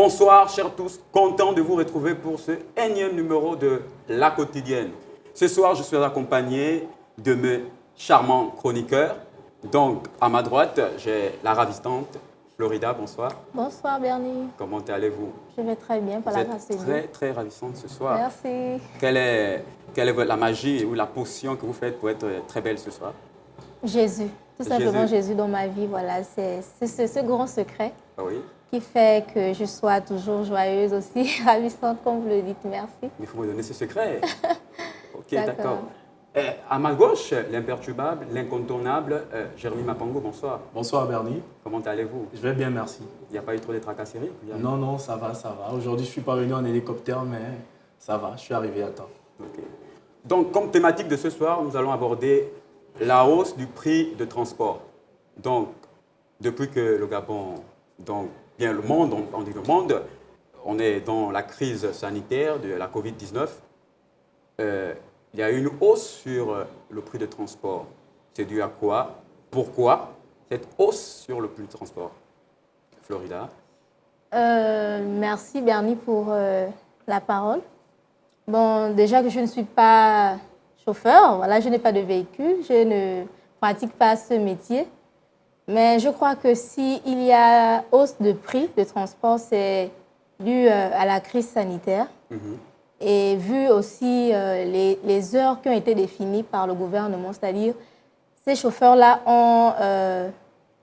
Bonsoir, chers tous. Content de vous retrouver pour ce énième numéro de La Quotidienne. Ce soir, je suis accompagné de mes charmants chroniqueurs. Donc, à ma droite, j'ai la ravissante Florida. Bonsoir. Bonsoir Bernie. Comment allez-vous? Je vais très bien par la grâce de Dieu. Très, très ravissante ce soir. Merci. Quelle est la magie ou la potion que vous faites pour être très belle ce soir? Jésus. Tout simplement Jésus dans ma vie. Voilà, c'est ce grand secret qui fait que je sois toujours joyeuse aussi, ravissante comme vous le dites. Merci. Il faut me donner ce secret. Ok, d'accord. À ma gauche, l'imperturbable, l'incontournable, Jérémy Mapango, bonsoir. Bonsoir Bernie. Comment allez-vous? Je vais bien, merci. Il n'y a pas eu trop de tracasseries? Non, non, ça va, ça va. Aujourd'hui, je ne suis pas venu en hélicoptère, mais ça va, je suis arrivé à temps. Okay. Donc, comme thématique de ce soir, nous allons aborder la hausse du prix de transport. Donc, depuis que le Gabon, donc bien le monde, on dit le monde, on est dans la crise sanitaire de la Covid-19, il y a une hausse sur le prix de transport. C'est dû à quoi? Pourquoi cette hausse sur le prix de transport? Florida. Merci Bernie pour la parole. Bon, déjà que je ne suis pas chauffeur, voilà, je n'ai pas de véhicule, je ne pratique pas ce métier. Mais je crois que s'il y a hausse de prix de transport, c'est dû à la crise sanitaire. Et vu aussi les heures qui ont été définies par le gouvernement, c'est-à-dire ces chauffeurs-là ont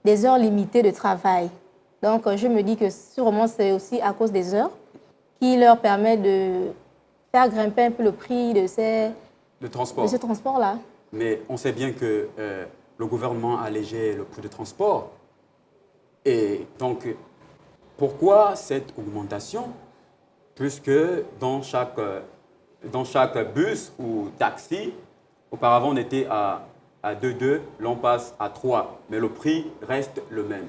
des heures limitées de travail. Donc je me dis que sûrement c'est aussi à cause des heures qui leur permet de faire grimper un peu le prix de ce transport-là. Mais on sait bien que le gouvernement a allégé le prix de transport. Et donc, pourquoi cette augmentation? Puisque dans chaque bus ou taxi, auparavant on était à 2,2, l'on passe à 3, mais le prix reste le même.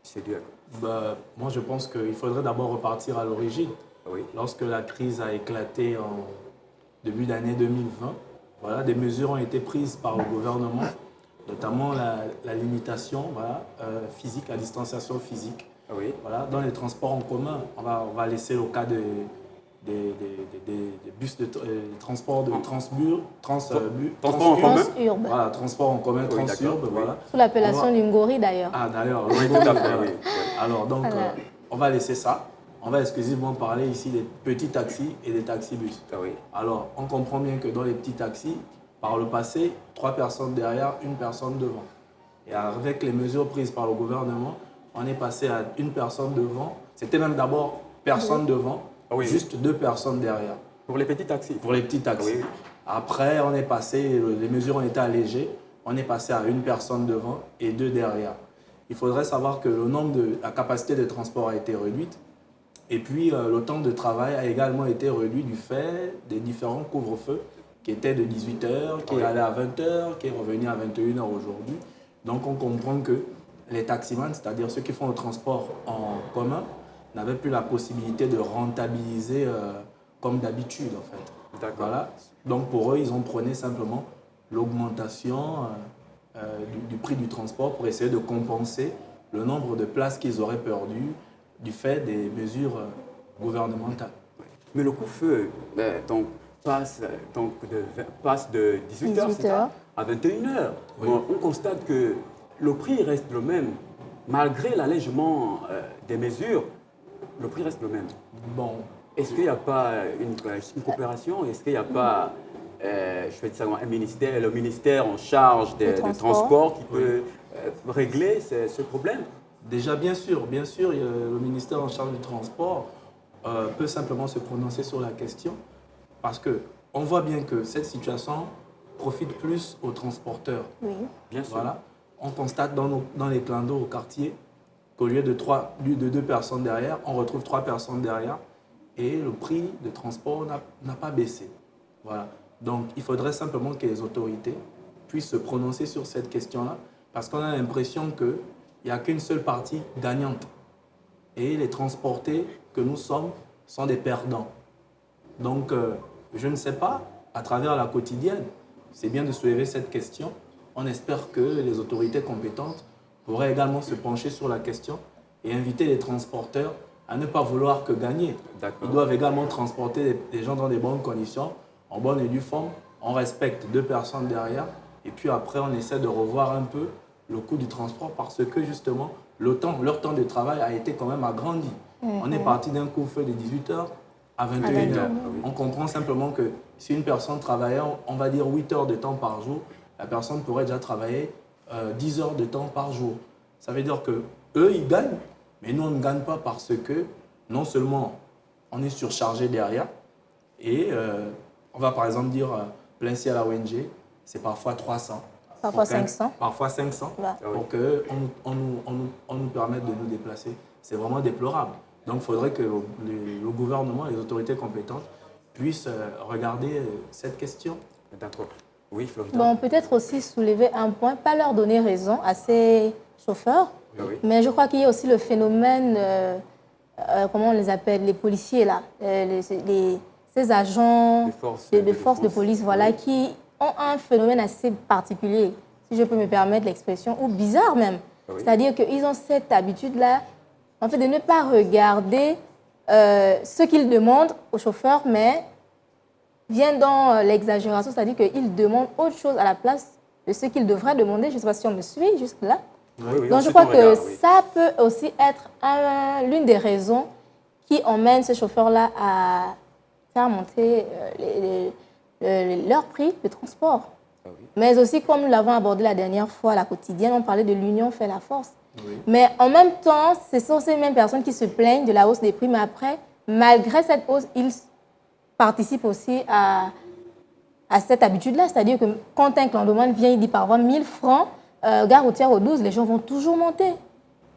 C'est dur. Moi, je pense qu'il faudrait d'abord repartir à l'origine. Oui. Lorsque la crise a éclaté en début d'année 2020, voilà, des mesures ont été prises par le gouvernement, notamment la limitation physique, la distanciation physique. Oui. Voilà, dans les transports en commun, on va laisser le cas des bus de transport de transport en commun, transurbe, voilà. Sous l'appellation du Ngori d'ailleurs. Ah d'ailleurs, oui, tout à fait, oui. Alors donc, on va laisser ça. On va exclusivement parler ici des petits taxis et des taxibus. Ah oui. Alors, on comprend bien que dans les petits taxis, par le passé, 3 personnes derrière, 1 personne devant. Et avec les mesures prises par le gouvernement, on est passé à 1 personne devant. C'était même d'abord personne devant, juste 2 personnes derrière. Pour les petits taxis? Pour les petits taxis. Oui. Après, on est passé, les mesures ont été allégées, on est passé à 1 personne devant et 2 derrière. Il faudrait savoir que la capacité de transport a été réduite. Et puis, le temps de travail a également été réduit du fait des différents couvre-feux qui étaient de 18h, qui allaient à 20h, qui est revenu à 21h aujourd'hui. Donc, on comprend que les taximans, c'est-à-dire ceux qui font le transport en commun, n'avaient plus la possibilité de rentabiliser comme d'habitude, en fait. D'accord. Voilà. Donc, pour eux, ils ont prôné simplement l'augmentation du prix du transport pour essayer de compenser le nombre de places qu'ils auraient perdues du fait des mesures gouvernementales. Mais le couvre-feu passe de 18h à 21h. Oui. Bon, on constate que le prix reste le même. Malgré l'allègement des mesures, le prix reste le même. Bon. Est-ce qu'il n'y a pas une coopération? Est-ce qu'il n'y a pas un ministère, le ministère en charge des transports qui peut régler ce problème? Déjà, bien sûr, le ministère en charge du transport peut simplement se prononcer sur la question parce qu'on voit bien que cette situation profite plus aux transporteurs. Oui, bien sûr. Voilà. On constate dans les clandos au quartier qu'au lieu de 2 personnes derrière, on retrouve 3 personnes derrière et le prix de transport n'a pas baissé. Voilà. Donc, il faudrait simplement que les autorités puissent se prononcer sur cette question-là parce qu'on a l'impression que il n'y a qu'une seule partie gagnante. Et les transportés que nous sommes sont des perdants. Donc, je ne sais pas, à travers la quotidienne, c'est bien de soulever cette question. On espère que les autorités compétentes pourraient également se pencher sur la question et inviter les transporteurs à ne pas vouloir que gagner. Ils doivent également transporter les gens dans des bonnes conditions, en bonne et due forme. On respecte 2 personnes derrière et puis après on essaie de revoir un peu le coût du transport parce que justement leur temps de travail a été quand même agrandi. On est parti d'un couvre-feu de 18h à 21h. On comprend simplement que si une personne travaillait, on va dire 8 heures de temps par jour, la personne pourrait déjà travailler 10 heures de temps par jour. Ça veut dire que eux ils gagnent, mais nous on ne gagne pas parce que non seulement on est surchargé derrière et on va par exemple dire plein ciel à ONG, c'est parfois 300. Parfois 500. Parfois 500 Ouais. pour qu'on nous permette de nous déplacer. C'est vraiment déplorable. Donc il faudrait que le gouvernement et les autorités compétentes puissent regarder cette question. D'accord. Oui, Florida. Bon, peut-être aussi soulever un point, pas leur donner raison à ces chauffeurs, mais je crois qu'il y a aussi le phénomène, comment on les appelle, les policiers là, ces agents de force de police, voilà, qui ont un phénomène assez particulier, si je peux me permettre l'expression, ou bizarre même. C'est-à-dire qu'ils ont cette habitude-là, en fait, de ne pas regarder ce qu'ils demandent aux chauffeurs, mais viennent dans l'exagération, c'est-à-dire qu'ils demandent autre chose à la place de ce qu'ils devraient demander. Je ne sais pas si on me suit jusque-là. Donc je crois que ça peut aussi être l'une des raisons qui emmène ces chauffeurs-là à faire monter leur prix de transport. Mais aussi, comme nous l'avons abordé la dernière fois, à la quotidienne, on parlait de l'union fait la force. Mais en même temps, ce sont ces mêmes personnes qui se plaignent de la hausse des prix, mais après, malgré cette hausse, ils participent aussi à cette habitude-là. C'est-à-dire que quand un clandomane vient, il dit par exemple 1000 francs, gare routière au 12, les gens vont toujours monter.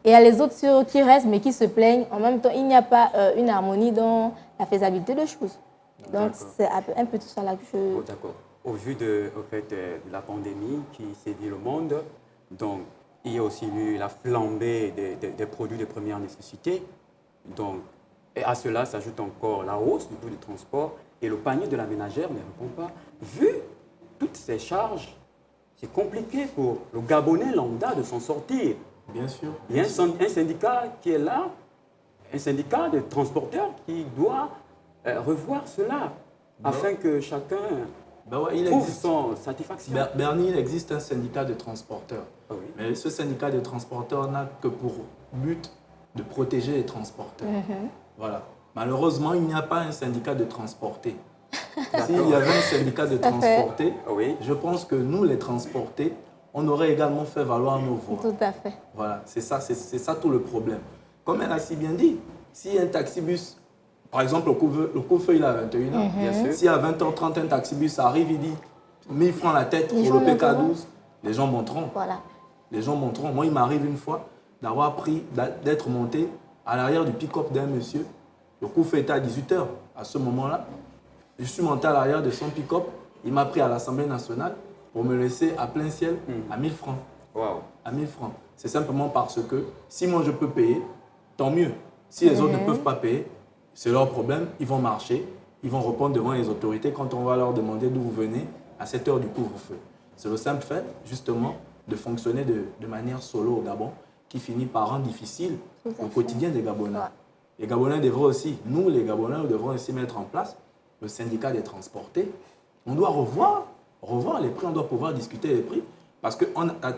Et il y a les autres qui restent, mais qui se plaignent. En même temps, il n'y a pas une harmonie dans la faisabilité de choses. Donc, c'est un peu tout ça là que je... D'accord. Au vu de la pandémie qui sévit le monde, donc, il y a aussi eu la flambée des produits de première nécessité. Donc, et à cela s'ajoute encore la hausse du coût du transport et le panier de la ménagère ne répond pas. Vu toutes ces charges, c'est compliqué pour le Gabonais lambda de s'en sortir. Bien sûr. Il y a un syndicat qui est là, un syndicat de transporteurs qui doit revoir cela afin que chacun trouve son satisfaction. Bernie, il existe un syndicat de transporteurs. Mais ce syndicat de transporteurs n'a que pour but de protéger les transporteurs. Voilà. Malheureusement, il n'y a pas un syndicat de transportés. S'il y avait un syndicat de transportés, je pense que nous, les transportés, on aurait également fait valoir nos voix. Tout à fait. Voilà, c'est ça tout le problème. Comme elle a si bien dit, si un taxibus, par exemple, le couvre-feu il est à 21h, si à 20h30 un taxibus arrive, il dit 1000 francs la tête pour le PK12, les gens monteront. Voilà. Les gens monteront. Moi, il m'arrive une fois d'être monté à l'arrière du pick-up d'un monsieur. Le couvre-feu était à 18h. À ce moment-là, je suis monté à l'arrière de son pick-up. Il m'a pris à l'Assemblée nationale pour me laisser à plein ciel à 1000 francs. À 1000 francs. C'est simplement parce que si moi je peux payer, tant mieux. Si les autres ne peuvent pas payer, c'est leur problème. Ils vont marcher, ils vont répondre devant les autorités quand on va leur demander d'où vous venez à cette heure du couvre-feu. C'est le simple fait, justement, de fonctionner de manière solo au Gabon qui finit par rendre difficile le quotidien des Gabonais. Les Gabonais devraient aussi, nous les Gabonais, nous devrons aussi mettre en place le syndicat des transportés. On doit revoir les prix, on doit pouvoir discuter les prix parce que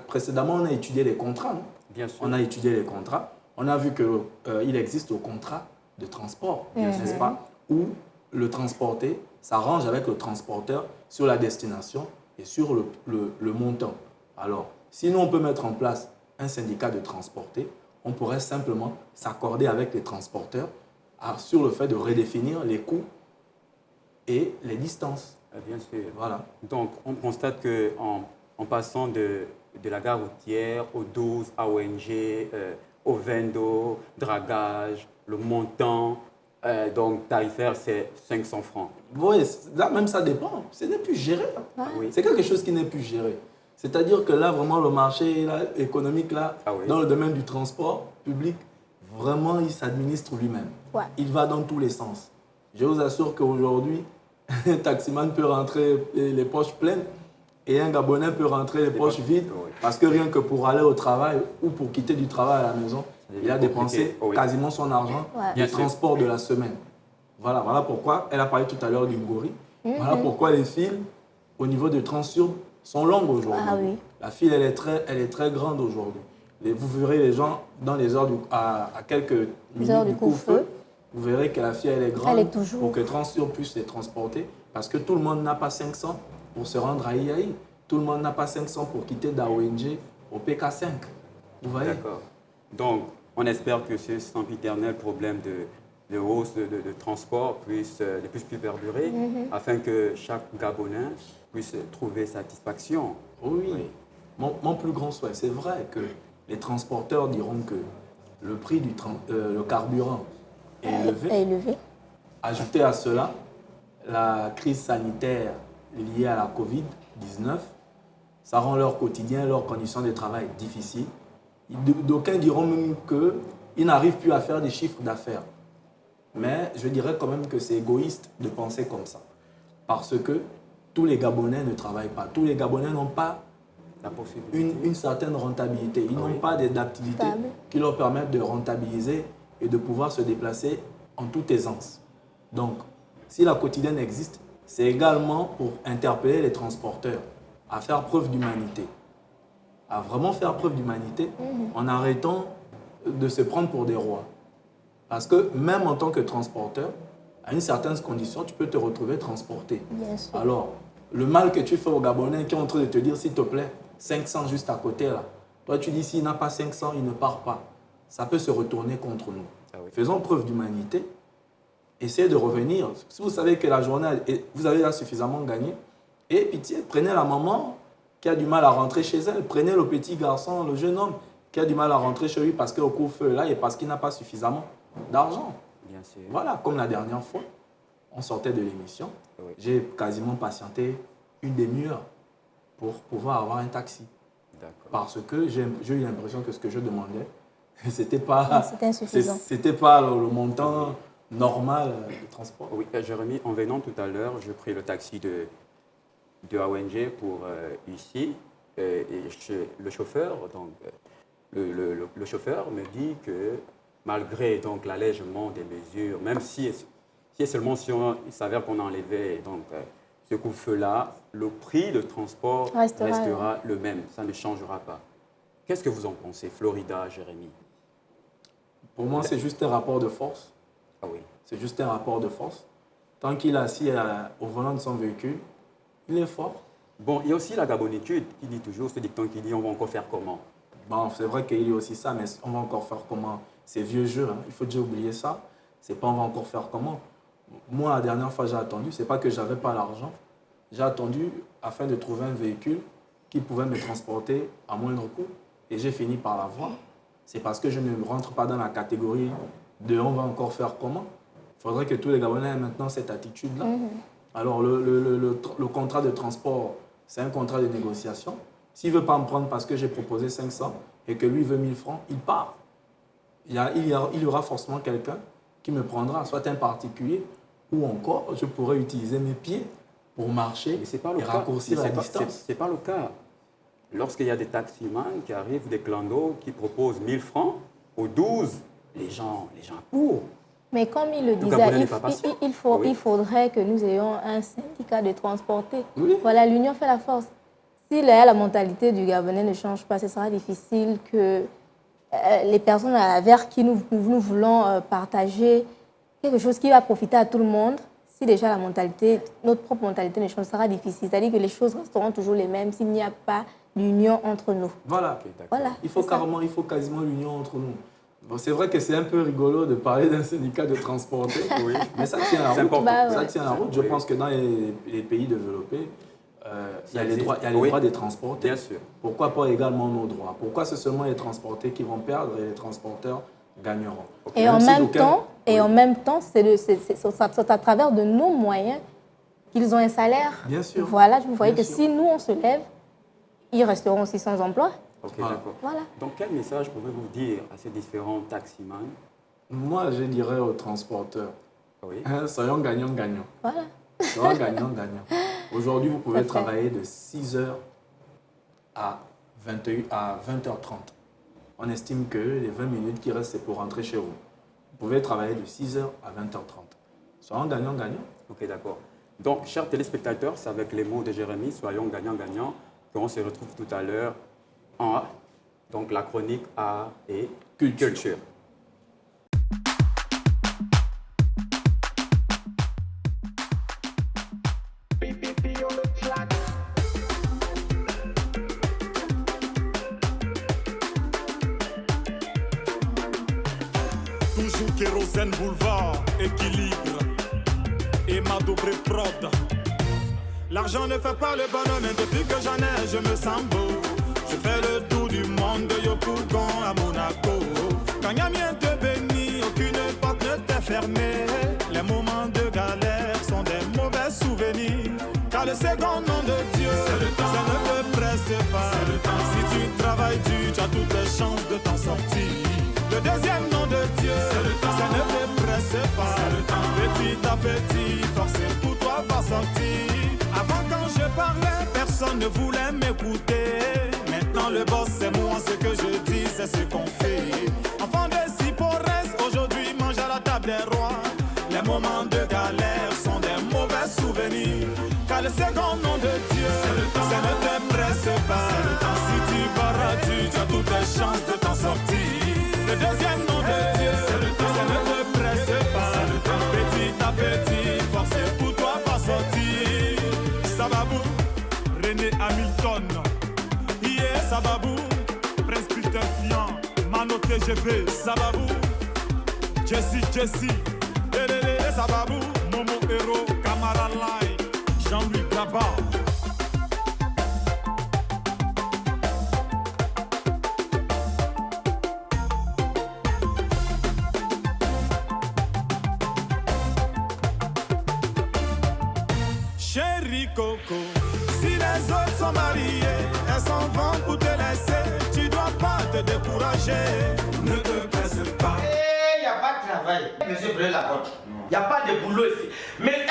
précédemment, on a étudié les contrats. Non? Bien sûr. On a étudié les contrats. On a vu qu'il existe le contrat de transport, n'est-ce pas, où le transporté s'arrange avec le transporteur sur la destination et sur le montant. Alors, si nous, on peut mettre en place un syndicat de transportés, on pourrait simplement s'accorder avec les transporteurs sur le fait de redéfinir les coûts et les distances. Bien sûr. Voilà. Donc, on constate qu'en passant de la gare routière au 12, à ONG, au vendo, dragage, le montant, donc tarifaire, c'est 500 francs. Oui, là même ça dépend. Ce n'est plus géré. C'est quelque chose qui n'est plus géré. C'est-à-dire que là, vraiment, le marché là, économique, là, dans le domaine du transport public, vraiment, il s'administre lui-même. Il va dans tous les sens. Je vous assure qu'aujourd'hui, un taximan peut rentrer les poches pleines et un Gabonais peut rentrer les poches vides parce que rien que pour aller au travail ou pour quitter du travail à la maison, Il a dépensé Oui. quasiment son argent Ouais. du Bien sûr. transport de la semaine. Voilà pourquoi, elle a parlé tout à l'heure du Ngori. Voilà pourquoi les files au niveau de Transurb sont longues aujourd'hui. Ah oui. La file, elle est très grande aujourd'hui. Vous verrez les gens dans les heures à quelques minutes du couvre-feu. Vous verrez que la file, elle est grande Elle est toujours. pour que Transurb puisse les transporter. Parce que tout le monde n'a pas 500 pour se rendre à IAI. Tout le monde n'a pas 500 pour quitter d'AONG au PK5. Vous voyez? D'accord. Donc, on espère que ce sempiternel problème de hausse de transport ne puisse plus perdurer afin que chaque Gabonais puisse trouver satisfaction. Oui. Mon plus grand souhait, c'est vrai que les transporteurs diront que le prix du le carburant est élevé. Est élevé. Ajouté à cela, la crise sanitaire liée à la Covid-19, ça rend leur quotidien, leurs conditions de travail difficiles. D'aucuns diront même qu'ils n'arrivent plus à faire des chiffres d'affaires. Mais je dirais quand même que c'est égoïste de penser comme ça. Parce que tous les Gabonais ne travaillent pas. Tous les Gabonais n'ont pas La possibilité. une certaine rentabilité. Ils n'ont pas d'activités Stable. qui leur permettent de rentabiliser et de pouvoir se déplacer en toute aisance. Donc, si la quotidienne existe, c'est également pour interpeller les transporteurs à faire preuve d'humanité. À vraiment faire preuve d'humanité en arrêtant de se prendre pour des rois. Parce que même en tant que transporteur, à une certaine condition, tu peux te retrouver transporté. Bien sûr. Alors, le mal que tu fais aux Gabonais qui est en train de te dire, s'il te plaît, 500 juste à côté là. Toi, tu dis, s'il n'a pas 500, il ne part pas. Ça peut se retourner contre nous. Ah oui. Faisons preuve d'humanité. Essayez de revenir. Si vous savez que la journée, vous avez là suffisamment gagné, et pitié, prenez la maman qui a du mal à rentrer chez elle. Prenez le petit garçon, le jeune homme qui a du mal à rentrer chez lui parce qu'au couvre-feu là et parce qu'il n'a pas suffisamment d'argent. Bien sûr. Voilà, comme la dernière fois, on sortait de l'émission. Oui. J'ai quasiment patienté une demi-heure pour pouvoir avoir un taxi. D'accord. Parce que j'ai eu l'impression que ce que je demandais, c'était pas, C'était insuffisant. c'était pas le montant normal de transport. Oui, Jérémy, en venant tout à l'heure, j'ai pris le taxi de AONG pour ici. Et le chauffeur, donc, le chauffeur me dit que malgré donc l'allègement des mesures, même si seulement si il s'avère qu'on enlevait donc, ce couvre-feu-là, le prix de transport restera le même, ça ne changera pas. Qu'est-ce que vous en pensez, Florida, Jérémy? Pour moi, c'est juste un rapport de force. Ah oui. C'est juste un rapport de force. Tant qu'il est assis au volant de son véhicule, il est fort. Bon, il y a aussi la gabonitude qui dit toujours, ce dicton qui dit on va encore faire comment? Bon, c'est vrai qu'il y a aussi ça, mais on va encore faire comment? C'est vieux jeu, hein. Il faut déjà oublier ça. C'est pas on va encore faire comment. Moi, la dernière fois, j'ai attendu. C'est pas que j'avais pas l'argent. J'ai attendu afin de trouver un véhicule qui pouvait me transporter à moindre coût. Et j'ai fini par l'avoir. C'est parce que je ne rentre pas dans la catégorie de on va encore faire comment. Il faudrait que tous les Gabonais aient maintenant cette attitude-là. Alors, le contrat de transport, c'est un contrat de négociation. S'il ne veut pas me prendre parce que j'ai proposé 500 et que lui veut 1000 francs, il part. Il y aura forcément quelqu'un qui me prendra, soit un particulier, ou encore je pourrais utiliser mes pieds pour marcher et raccourcir la distance. Ce n'est pas le cas. Lorsqu'il y a des taximans qui arrivent, des clandos qui proposent 1000 francs aux 12, les gens courent. Mais comme il le disait, il faudrait que nous ayons un syndicat de transportés. Oui. Voilà, l'union fait la force. Si la mentalité du Gabonais ne change pas, ce sera difficile que les personnes vers qui nous voulons partager quelque chose qui va profiter à tout le monde. Si déjà la mentalité, notre propre mentalité ne change, ce sera difficile. C'est-à-dire que les choses resteront toujours les mêmes s'il n'y a pas d'union entre nous. Voilà. Voilà, Il faut quasiment l'union entre nous. Bon, c'est vrai que c'est un peu rigolo de parler d'un syndicat de transportés, mais ça tient la route. Bah, ça ouais. tient la route. Je pense que dans les pays développés, il y a les droits des transportés. Bien sûr. Pourquoi pas également nos droits? Pourquoi c'est seulement les transportés qui vont perdre et les transporteurs gagneront? Et en même temps, c'est à travers de nos moyens qu'ils ont un salaire. Bien sûr. Voilà, vous voyez Bien que sûr. si nous, on se lève, ils resteront aussi sans emploi. Ok, Voilà. d'accord. Voilà. Donc, quel message pouvez-vous dire à ces différents taximans? Moi, je dirais aux transporteurs, Oui. soyons gagnants-gagnants. Voilà. Soyons gagnants-gagnants. Aujourd'hui, vous pouvez Tout à fait. travailler de 6h à 20h30. on estime que les 20 minutes qui restent, c'est pour rentrer chez vous. Vous pouvez travailler de 6h à 20h30. Soyons gagnants-gagnants. Ok, d'accord. Donc, chers téléspectateurs, c'est avec les mots de Jérémy, soyons gagnants-gagnants, qu'on se retrouve tout à l'heure en donc, la chronique art et culture. Toujours Kérosène Boulevard, équilibre et ma double prod. L'argent ne fait pas le bonheur, mais depuis que j'en ai, je me sens beau. Je fais le tour du monde de Yopougon à Monaco. Quand Yamien te bénit, aucune porte ne t'est fermée. Les moments de galère sont des mauvais souvenirs. Car le second nom de Dieu, ça ne te presse pas. Si tu travailles dur, tu as toutes les chances de t'en sortir. Le deuxième nom de Dieu, ça ne te presse pas. Petit à petit, forcé pour toi va sortir. Avant quand je parlais, personne ne voulait m'écouter. Maintenant le boss c'est moi, ce que je dis c'est ce qu'on fait. Enfant de Siporès, aujourd'hui mange à la table des rois. Les moments de galère sont des mauvais souvenirs. Car le second nom de Dieu, ça ne te presse pas. Si tu barres, tu as toutes les chances de t'en sortir. Le deuxième nom de Dieu, ça ne te presse pas. Petit à petit, forcé pour toi pas sortir. Sababou, René Hamilton. Yeah, Sababou, Prince Peter Fian, Mano TGV. Sababou, Jessie. Lelele, Sababou, Momo Hero, Camara Lai, Jean-Louis Grabat. Chérie Coco, si les autres sont mariées, elles s'en vont pour te laisser. Tu dois pas te décourager, ne te presse pas. Il n'y a pas de travail, monsieur Brûle la porte. Il n'y a pas de boulot ici. Mais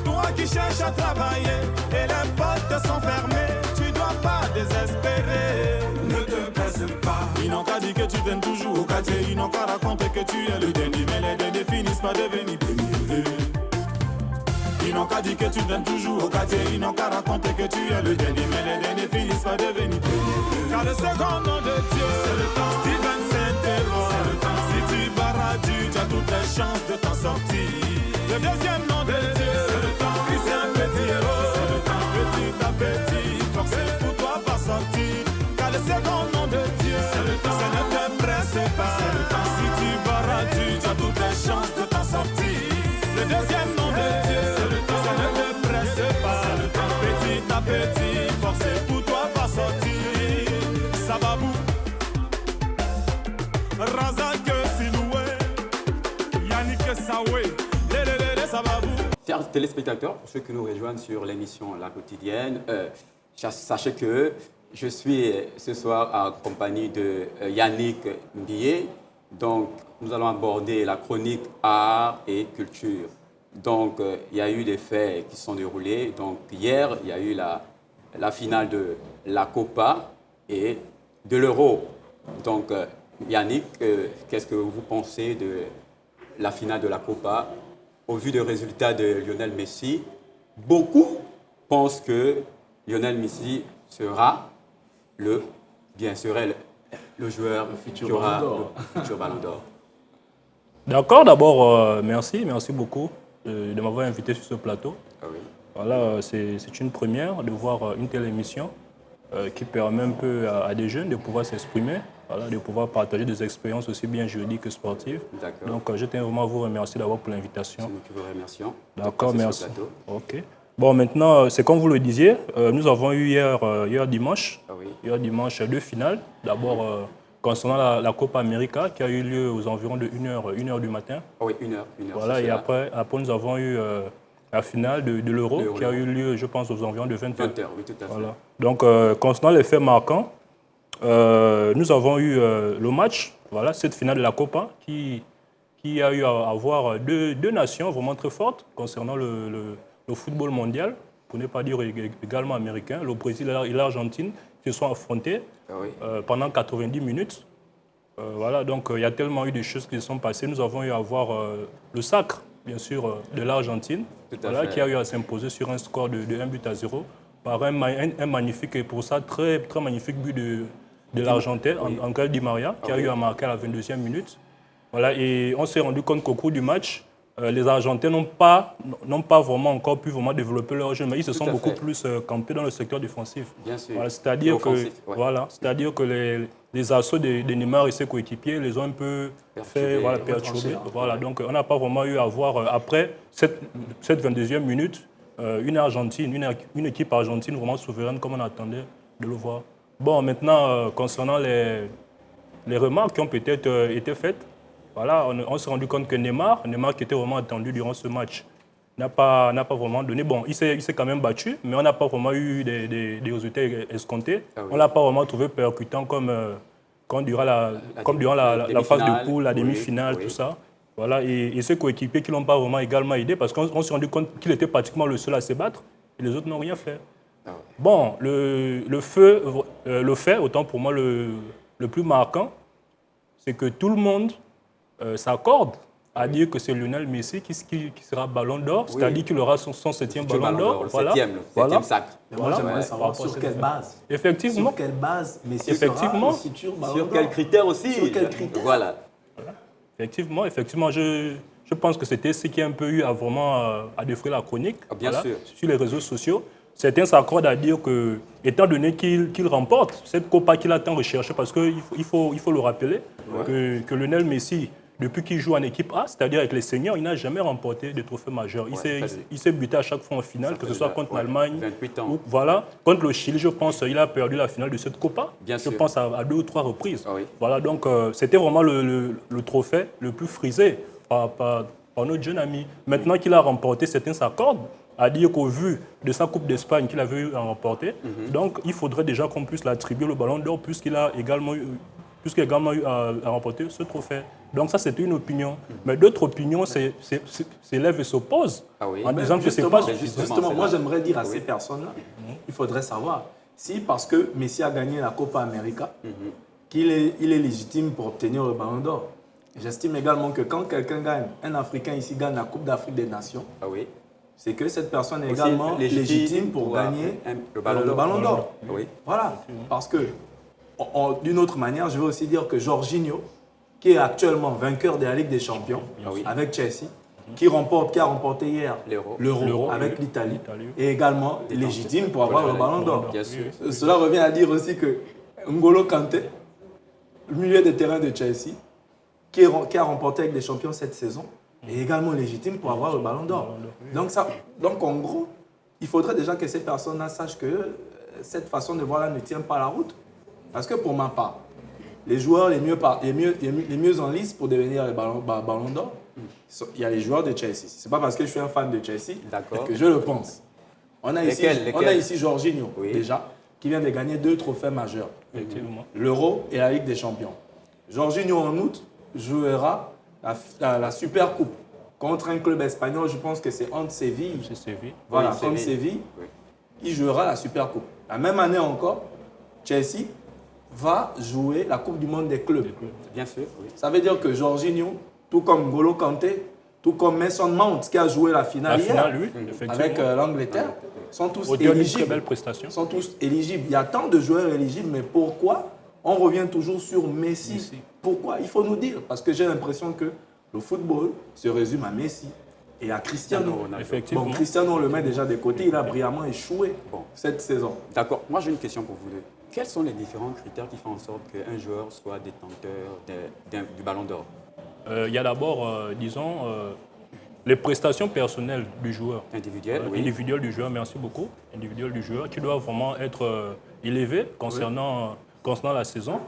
toi qui cherches à travailler et les portes sont fermées, tu dois pas désespérer. Ne te presse pas. Ils n'ont qu'à dire que tu t'aimes toujours au quartier. Ils n'ont qu'à raconter que tu es le dernier. Mais les derniers finissent par devenir premiers. Ils n'ont qu'à dire que tu t'aimes toujours au quartier. Ils n'ont qu'à raconter que tu es le dernier. Mais les derniers finissent par devenir premiers. Car le second nom de Dieu, c'est le temps. Steven Saint-Eloi. Si tu barres, tu as toutes les chances de t'en sortir. Le deuxième nom de Dieu, c'est le temps. Christian Petit Héros. Petit à petit, forcé pour toi pas sortir. Car le second nom de Dieu, c'est le temps. Ça ne te presse pas. Si tu barres, tu as toutes les chances de t'en sortir. Le deuxième nom de Dieu, c'est le temps. Ça ne te presse pas. Petit à petit, forcé pour toi pas sortir. Sababou, Razak Siloué, Yannick Saoué, Lélélélé Sababou. Chers téléspectateurs, pour ceux qui nous rejoignent sur l'émission La Quotidienne, sachez que je suis ce soir en compagnie de Yannick Mbié. Donc, nous allons aborder la chronique art et culture. Donc, il y a eu des faits qui se sont déroulés. Donc, hier, il y a eu la finale de la Copa et de l'Euro. Donc, Yannick, qu'est-ce que vous pensez de la finale de la Copa au vu des résultats de Lionel Messi? Beaucoup pensent que Lionel Messi serait le joueur qui aura le futur Ballon d'Or. D'accord, d'abord, merci beaucoup de m'avoir invité sur ce plateau. Ah oui. Voilà, c'est une première de voir une telle émission qui permet un peu à des jeunes de pouvoir s'exprimer, voilà, de pouvoir partager des expériences aussi bien juridiques que sportives. Donc, je tiens vraiment à vous remercier d'abord pour l'invitation. C'est nous qui vous remercions. D'accord, merci. Ok. Bon, maintenant, c'est comme vous le disiez, nous avons eu hier dimanche, deux finales. D'abord, concernant la Copa América qui a eu lieu aux environs de 1h du matin. Oui, 1h. Voilà, et après, nous avons eu la finale de l'Euro qui a eu lieu, je pense, aux environs de 20h. 20h, oui, tout à fait. Voilà. Donc, concernant les faits marquants, nous avons eu le match, voilà, cette finale de la Copa qui a eu à avoir deux nations vraiment très fortes concernant le football mondial, pour ne pas dire également américain, le Brésil et l'Argentine, se sont affrontés pendant 90 minutes. Voilà, donc il y a tellement eu de choses qui se sont passées. Nous avons eu à voir le sacre, bien sûr, de l'Argentine, voilà, qui a eu à s'imposer sur un score de 1-0 par un magnifique, et pour ça, très, très magnifique but de l'Argentin, Angel Di Maria, qui a eu à marquer à la 22e minute. Voilà, et on s'est rendu compte qu'au cours du match, les Argentins n'ont pas vraiment encore pu vraiment développer leur jeu, mais ils se sont beaucoup plus campés dans le secteur défensif. Bien sûr. Voilà, c'est-à-dire que les assauts de Neymar et ses coéquipiers les ont un peu perturbés. Voilà, donc on n'a pas vraiment eu à voir, après cette 22e minute, une équipe argentine vraiment souveraine comme on attendait de le voir. Bon, maintenant, concernant les remarques qui ont peut-être été faites, voilà, on s'est rendu compte que Neymar qui était vraiment attendu durant ce match, n'a pas vraiment donné. Bon, il s'est quand même battu, mais on n'a pas vraiment eu des résultats escomptés. On ne l'a pas vraiment trouvé percutant comme durant la phase de poule, la demi-finale, tout ça. Voilà, et ses coéquipiers qui ne l'ont pas vraiment également aidé, parce qu'on s'est rendu compte qu'il était pratiquement le seul à se battre, et les autres n'ont rien fait. Bon, le fait, autant pour moi, le plus marquant, c'est que tout le monde s'accorde à dire que c'est Lionel Messi qui sera ballon d'or, c'est-à-dire qu'il aura son 7e ballon d'or. Le 7e sacre. Moi, j'aimerais savoir sur quelle base. Effectivement. Sur quelle base Messi sera le futur ballon d'or. Sur quels critères aussi. Sur quels critères. Voilà. Effectivement, je pense que c'était ce qui a un peu eu à défrayer la chronique. Bien sûr. Sur les réseaux sociaux. Certains s'accordent à dire que, étant donné qu'il remporte cette Copa qu'il a tant recherchée, parce qu'il faut le rappeler, que Lionel Messi, depuis qu'il joue en équipe A, c'est-à-dire avec les seniors, il n'a jamais remporté de trophée majeur. Il s'est buté à chaque fois en finale, que ce soit contre l'Allemagne, ou contre le Chili, je pense, il a perdu la finale de cette Copa. Je pense à 2 ou 3 reprises. Voilà, donc c'était vraiment le trophée le plus frisé par notre jeune ami. Maintenant qu'il a remporté, certains s'accordent à dire qu'au vu de sa Coupe d'Espagne qu'il avait eu à remporter, donc il faudrait déjà qu'on puisse l'attribuer le ballon d'or puisqu'il a également eu à remporter ce trophée. Donc ça, c'est une opinion. Mais d'autres opinions s'élèvent et s'opposent en disant que c'est pas suffisant. Justement, moi j'aimerais dire à ces personnes-là, il faudrait savoir si parce que Messi a gagné la Copa América, qu'il est légitime pour obtenir le ballon d'or. J'estime également que quand quelqu'un gagne, un Africain ici gagne la Coupe d'Afrique des Nations, c'est que cette personne est également légitime pour gagner le ballon d'or. Voilà, parce que d'une autre manière, je veux aussi dire que Jorginho, qui est actuellement vainqueur de la Ligue des Champions avec Chelsea, qui a remporté hier l'Euro avec l'Italie, est également légitime pour avoir le ballon d'or. Cela revient à dire aussi que N'Golo Kanté, le milieu de terrain de Chelsea, qui a remporté avec des champions cette saison, est également légitime pour avoir le ballon d'or. Donc en gros, il faudrait déjà que ces personnes-là sachent que cette façon de voir-là ne tient pas la route. Parce que pour ma part, les joueurs les mieux en lice pour devenir les ballons d'or, il y a les joueurs de Chelsea. Ce n'est pas parce que je suis un fan de Chelsea que je le pense. On a ici Jorginho, déjà, qui vient de gagner 2 trophées majeurs. L'Euro et la Ligue des Champions. Jorginho, en août, jouera la Super Coupe contre un club espagnol, je pense que c'est Ante Séville. Voilà, Ante Séville. Il jouera la Super Coupe. La même année encore, Chelsea va jouer la Coupe du Monde des clubs. Bien sûr, Ça veut dire que Jorginho, tout comme N'Golo Kanté, tout comme Mason Mount qui a joué la finale hier avec l'Angleterre, sont tous éligibles. Très belle prestation. Sont tous éligibles. Il y a tant de joueurs éligibles, mais pourquoi on revient toujours sur Messi? Pourquoi? Il faut nous dire. Parce que j'ai l'impression que le football se résume à Messi et à Cristiano. Effectivement. Bon, Cristiano, on le met déjà de côté. Il a brillamment échoué cette saison. D'accord. Moi, j'ai une question pour vous deux. Quels sont les différents critères qui font en sorte qu'un joueur soit détenteur du ballon d'or? Il y a d'abord, disons, les prestations personnelles du joueur. Individuelles du joueur, merci beaucoup. Individuelles du joueur, qui doivent vraiment être élevées concernant la saison.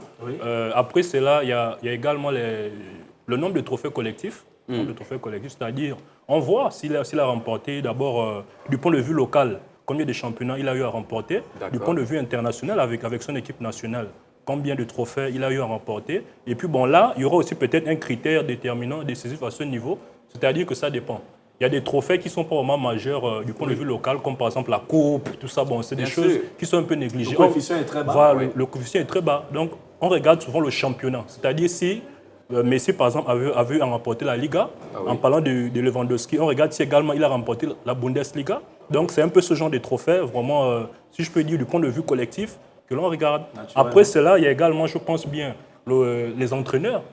Après cela, il y a également le nombre de trophées collectifs. C'est-à-dire, on voit s'il a remporté d'abord, du point de vue local, combien de championnats il a eu à remporter, du point de vue international avec son équipe nationale, combien de trophées il a eu à remporter. Et puis bon, là, il y aura aussi peut-être un critère déterminant décisif à ce niveau, c'est-à-dire que ça dépend. il y a des trophées qui ne sont pas vraiment majeurs du point de vue local, comme par exemple la coupe, tout ça. Bon, c'est des choses qui sont un peu négligées. Le coefficient est très bas. Voilà, le coefficient est très bas. Donc, on regarde souvent le championnat. C'est-à-dire si Messi, par exemple, avait remporté la Liga, en parlant de Lewandowski, on regarde si également il a remporté la Bundesliga. Donc, c'est un peu ce genre de trophée, vraiment, si je peux dire, du point de vue collectif, que l'on regarde. Après cela, il y a également, je pense bien, les entraîneurs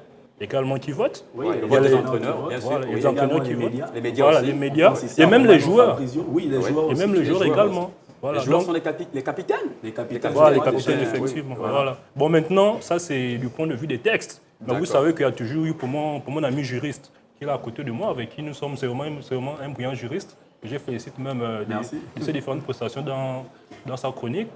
également qui votent. Oui, il y a les entraîneurs, bien sûr. Voilà, Oui. les entraîneurs qui les votent. médias. Les médias Voilà, aussi. les médias. C'est Et même ça, les joueurs. Fabrizio. Oui, les joueurs Et aussi. même les joueurs également. Voilà, Les joueurs donc- sont les capitaines. Les capitaines. Voilà, les Ouais, capitaines, déjà, effectivement. oui, Voilà. Bon, maintenant, ça, c'est du point de vue des textes. Mais vous savez qu'il y a toujours eu, pour mon ami juriste, qui est là à côté de moi, avec qui nous sommes, c'est vraiment un brillant juriste, que je félicite même de ses différentes prestations dans sa chronique.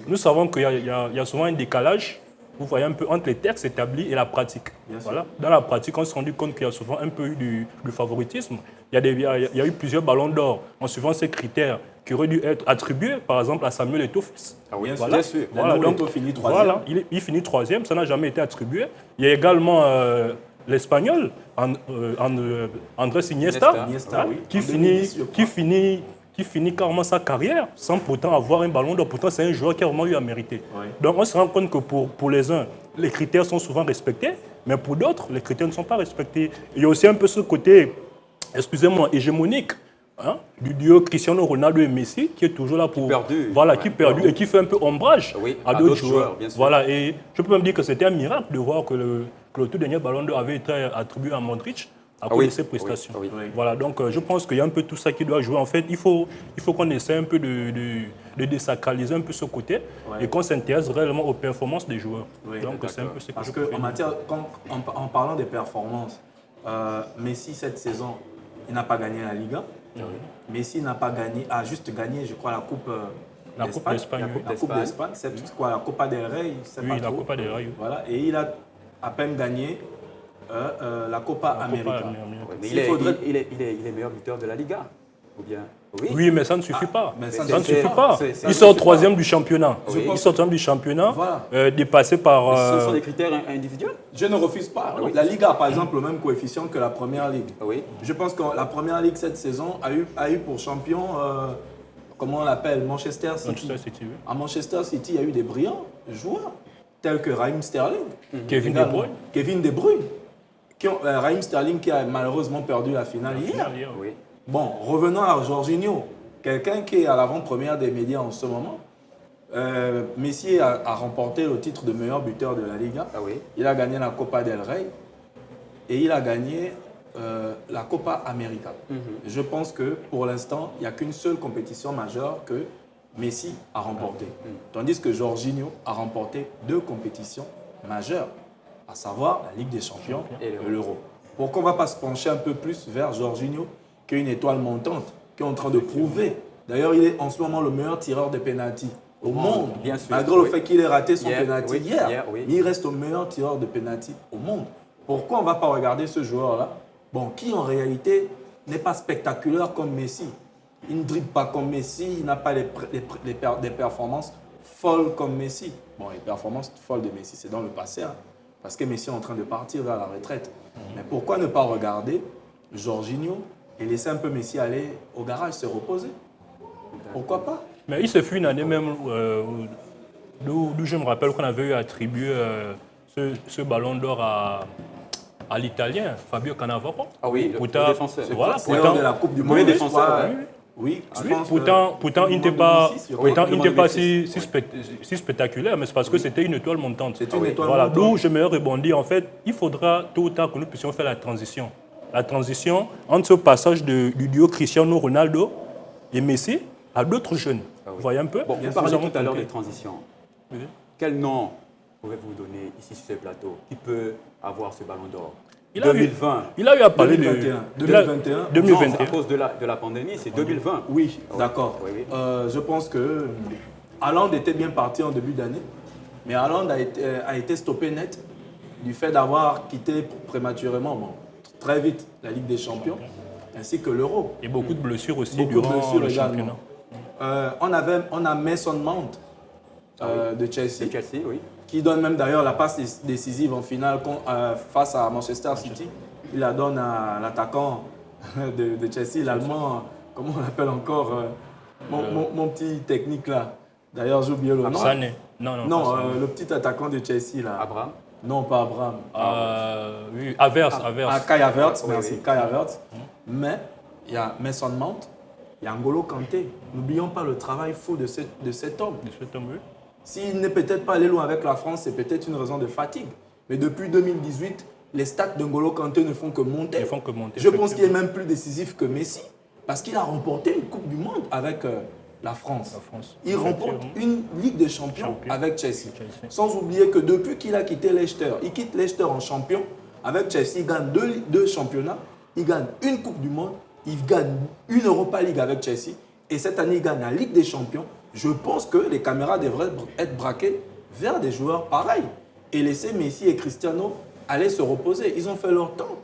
Nous savons qu'il y a souvent un décalage, vous voyez un peu, entre les textes établis et la pratique. Voilà. Dans la pratique, on s'est rendu compte qu'il y a souvent un peu eu du favoritisme. Il y a eu plusieurs ballons d'or en suivant ces critères qui auraient dû être attribués, par exemple, à Samuel Eto'o. Ah oui, Bien bien sûr. sûr. Voilà, Daniel donc, Eto'o finit troisième. voilà, il finit troisième, ça n'a jamais été attribué. Il y a également l'Espagnol, Andrés Iniesta, Iniesta, oui. qui, En finit, 2010, je crois. qui finit carrément sa carrière sans pourtant avoir un ballon d'or. Pourtant, c'est un joueur qui a vraiment eu à mériter. Oui. Donc, on se rend compte que pour les uns, les critères sont souvent respectés, mais pour d'autres, les critères ne sont pas respectés. Il y a aussi un peu ce côté, excusez-moi, hégémonique, hein, du duo Cristiano Ronaldo et Messi, qui est toujours là pour... perdu. Voilà, Ouais, qui perdu et qui fait un peu ombrage Oui, à à d'autres d'autres joueurs. joueurs, bien sûr. Voilà, et je peux même dire que c'était un miracle de voir que le tout dernier ballon d'or avait été attribué à Modric à cause oui, de ses prestations. oui, oui. Voilà, donc je pense qu'il y a un peu tout ça qui doit jouer. En fait, il faut qu'on essaie un peu de désacraliser un peu ce côté et qu'on s'intéresse réellement aux performances des joueurs. Oui, donc c'est un peu ce que Parce je peux qu'en faire. matière, en parlant des performances, Messi cette saison, il n'a pas gagné la Liga. Messi n'a pas gagné, a juste gagné, je crois, la Coupe La Coupe d'Espagne, oui. La Coupe d'Espagne, c'est quoi, la Copa del Rey, je sais Oui, pas la trop. Copa del Rey. Voilà, et il a à peine gagné la Copa América. Ouais, mais Il faudrait- il est meilleur buteur de la Liga. Ou bien. Oui, mais ça ne suffit pas. mais Ça ça ne suffit pas. ça Il ne sort suffit troisième du championnat. Oui. Il sort troisième du championnat, Voilà. dépassé par... Ce sont des critères individuels. Je ne refuse pas. oui. La Liga a par exemple le même coefficient que la Première Ligue. Oui. Je pense que la Première Ligue cette saison a eu pour champion, comment on l'appelle, Manchester City. Manchester City, oui. À Manchester City, il y a eu des brillants joueurs, tels que Raheem Sterling. Kevin De également. Bruyne. Kevin De Bruyne. Raheem Sterling qui a malheureusement perdu la finale hier. Oui. Bon, revenons à Jorginho, quelqu'un qui est à l'avant-première des médias en ce moment. Messi a remporté le titre de meilleur buteur de la Liga. Ah oui. Il a gagné la Copa del Rey et il a gagné la Copa América. Je pense que pour l'instant, il n'y a qu'une seule compétition majeure que Messi a remportée. Tandis que Jorginho a remporté 2 compétitions majeures, à savoir la Ligue des Champions Et et l'Euro. Pourquoi on ne va pas se pencher un peu plus vers Jorginho, qui est une étoile montante, qui est en train de prouver. D'ailleurs, il est en ce moment le meilleur tireur de pénalty au monde. bien sûr, Malgré le oui. fait qu'il ait raté son Hier, pénalty oui, hier, hier, oui. mais il reste le meilleur tireur de pénalty au monde. Pourquoi on ne va pas regarder ce joueur-là, bon, qui en réalité n'est pas spectaculaire comme Messi. Il ne dribble pas comme Messi, il n'a pas des performances folles comme Messi. Bon, les performances folles de Messi, c'est dans le passé, hein, parce que Messi est en train de partir vers la retraite. Mais pourquoi ne pas regarder Jorginho et laisser un peu Messi aller au garage se reposer? Pourquoi pas? Mais il se fut une année même d'où je me rappelle qu'on avait eu attribué ce ballon d'or à l'Italien, Fabio Cannavaro. Ah oui, le Pourtant- défenseur. Voilà, C'est l'heure de la pourtant, Coupe du premier Monde. défenseur, ouais. oui. Oui, je oui, pense pourtant, que il n'était le pas, monde 2006, je pourtant, crois. il n'était pas Oui. si spectaculaire, mais c'est parce que c'était une étoile montante. C'était une étoile Voilà, montante. d'où je me rebondir. En fait, il faudra tôt ou tard que nous puissions faire la transition. La transition entre ce passage du duo Cristiano Ronaldo et Messi à d'autres jeunes. Vous voyez un peu? Bon, vous Nous parlez avons tout à l'heure compris. des transitions. Oui. Quel nom pouvez-vous donner ici sur ce plateau qui peut avoir ce ballon d'or? Il a eu- 2020. Il a eu à parler 2021. de... 2021. Non, 2021. c'est à cause de la pandémie, c'est 2020. Oui, d'accord. Oui, oui. Je pense que Haaland était bien parti en début d'année, mais Haaland a été stoppé net du fait d'avoir quitté prématurément, bon, très vite, la Ligue des Champions, ainsi que l'Euro. Et beaucoup de blessures aussi Beaucoup de durant blessures le également. championnat. On a Mason Mount de Chelsea, C'est Chelsea, oui. qui donne même d'ailleurs la passe décisive en finale face à Manchester City. Il la donne à l'attaquant de Chelsea, l'Allemand, comment on l'appelle encore, mon petit technique là. D'ailleurs, j'ai oublié le nom. Sané. Non, le petit attaquant de Chelsea là. Abraham. Non, pas Abraham. Oui, Havertz. Kai Havertz, merci, oui. Kai Havertz. Mais il y a Mason Mount, il y a N'Golo Kanté. N'oublions pas le travail fou de cet homme. De cet homme, oui. S'il n'est peut-être pas allé loin avec la France, c'est peut-être une raison de fatigue. Mais depuis 2018, les stats de N'Golo Kanté ne font que monter. Ils font que monter. Je pense qu'il est même plus décisif que Messi, parce qu'il a remporté une Coupe du Monde avec la France. Il remporte une Ligue des Champions avec Chelsea. Sans oublier que depuis qu'il a quitté Leicester, il quitte Leicester en champion. Avec Chelsea, il gagne deux championnats, il gagne une Coupe du Monde, il gagne une Europa League avec Chelsea. Et cette année, il gagne la Ligue des Champions. Je pense que les caméras devraient être braquées vers des joueurs pareils et laisser Messi et Cristiano aller se reposer. Ils ont fait leur temps.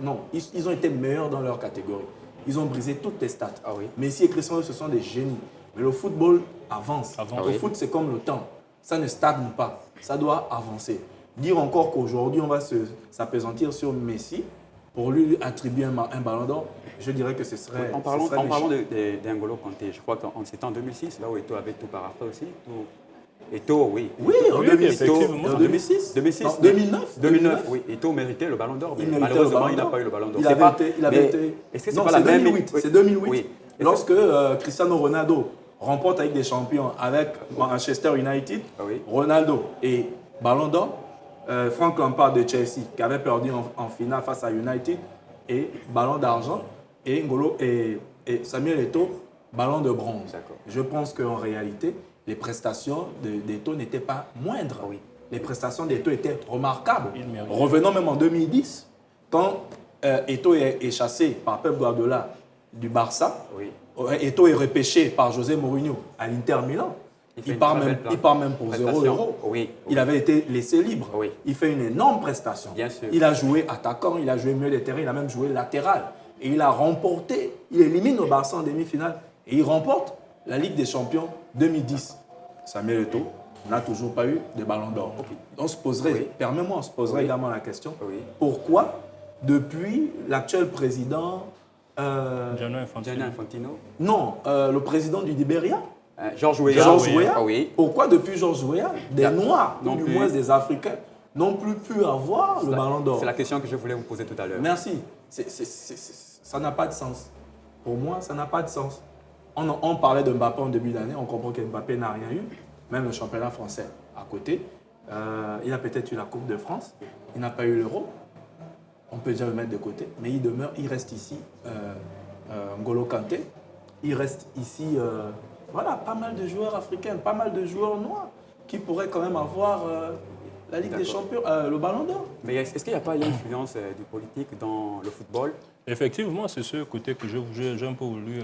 Non, ils ont été meilleurs dans leur catégorie. Ils ont brisé toutes les stats. Ah oui. Messi et Cristiano, ce sont des génies. Mais le football avance. Le foot, c'est comme le temps. Ça ne stagne pas. Ça doit avancer. Dire encore qu'aujourd'hui, on va s'appesantir sur Messi pour lui attribuer un ballon d'or, je dirais que ce serait. En parlant d'N'Golo Kanté, je crois que c'était en 2006, là où Eto'o avait tout paraphrasé aussi. Eto'o, oui. Oui, en 2006. effectivement. 2006 Non, 2009 oui. Eto'o méritait le ballon d'or, mais Il méritait malheureusement, le ballon il n'a d'or. pas eu le ballon d'or. Il avait été. Est-ce que c'est Non, pas la même 2008. Oui. C'est 2008. Oui. Lorsque Cristiano Ronaldo remporte avec des champions avec Manchester United, oui. Ronaldo et ballon d'or, Frank Lampard de Chelsea qui avait perdu en finale face à United et ballon d'argent, et N'Golo et Samuel Eto'o ballon de bronze. D'accord. Je pense qu'en réalité, les prestations d'Eto'o n'étaient pas moindres. Oui. Les prestations d'Eto'o étaient remarquables. Il mérite. Revenons même en 2010, quand Eto'o est chassé par Pep Guardiola du Barça, Oui. Eto'o est repêché par José Mourinho à l'Inter Milan. Il part même pour 0 €. Oui. Il avait été laissé libre. Oui. Il fait une énorme prestation. Bien sûr. Il a joué attaquant, il a joué milieu de terrain, il a même joué latéral. Et il a remporté, il élimine le Barça en demi-finale et il remporte la Ligue des Champions 2010. Samuel Eto'o n'a toujours pas eu de ballon d'or. On se poserait, permets-moi, on se poserait également la question, pourquoi depuis l'actuel président... Gianni Infantino. Non, le président du Libéria, Georges Weah. Weah. Ah oui. Pourquoi depuis Georges Weah, des Noirs, ou Non du plus. moins des Africains, n'ont plus pu avoir le ballon d'or? C'est la question que je voulais vous poser tout à l'heure. Merci. Ça n'a pas de sens. Pour moi, ça n'a pas de sens. On parlait de Mbappé en début d'année, on comprend que Mbappé n'a rien eu, même le championnat français à côté. Il a peut-être eu la Coupe de France, il n'a pas eu l'Euro. On peut déjà le mettre de côté, mais il reste ici N'Golo Kanté. Il reste ici, voilà, pas mal de joueurs africains, pas mal de joueurs noirs qui pourraient quand même avoir la Ligue des Champions, le Ballon d'Or. Mais est-ce qu'il n'y a pas l'influence du politique dans le football? Effectivement, c'est ce côté que j'ai un peu voulu...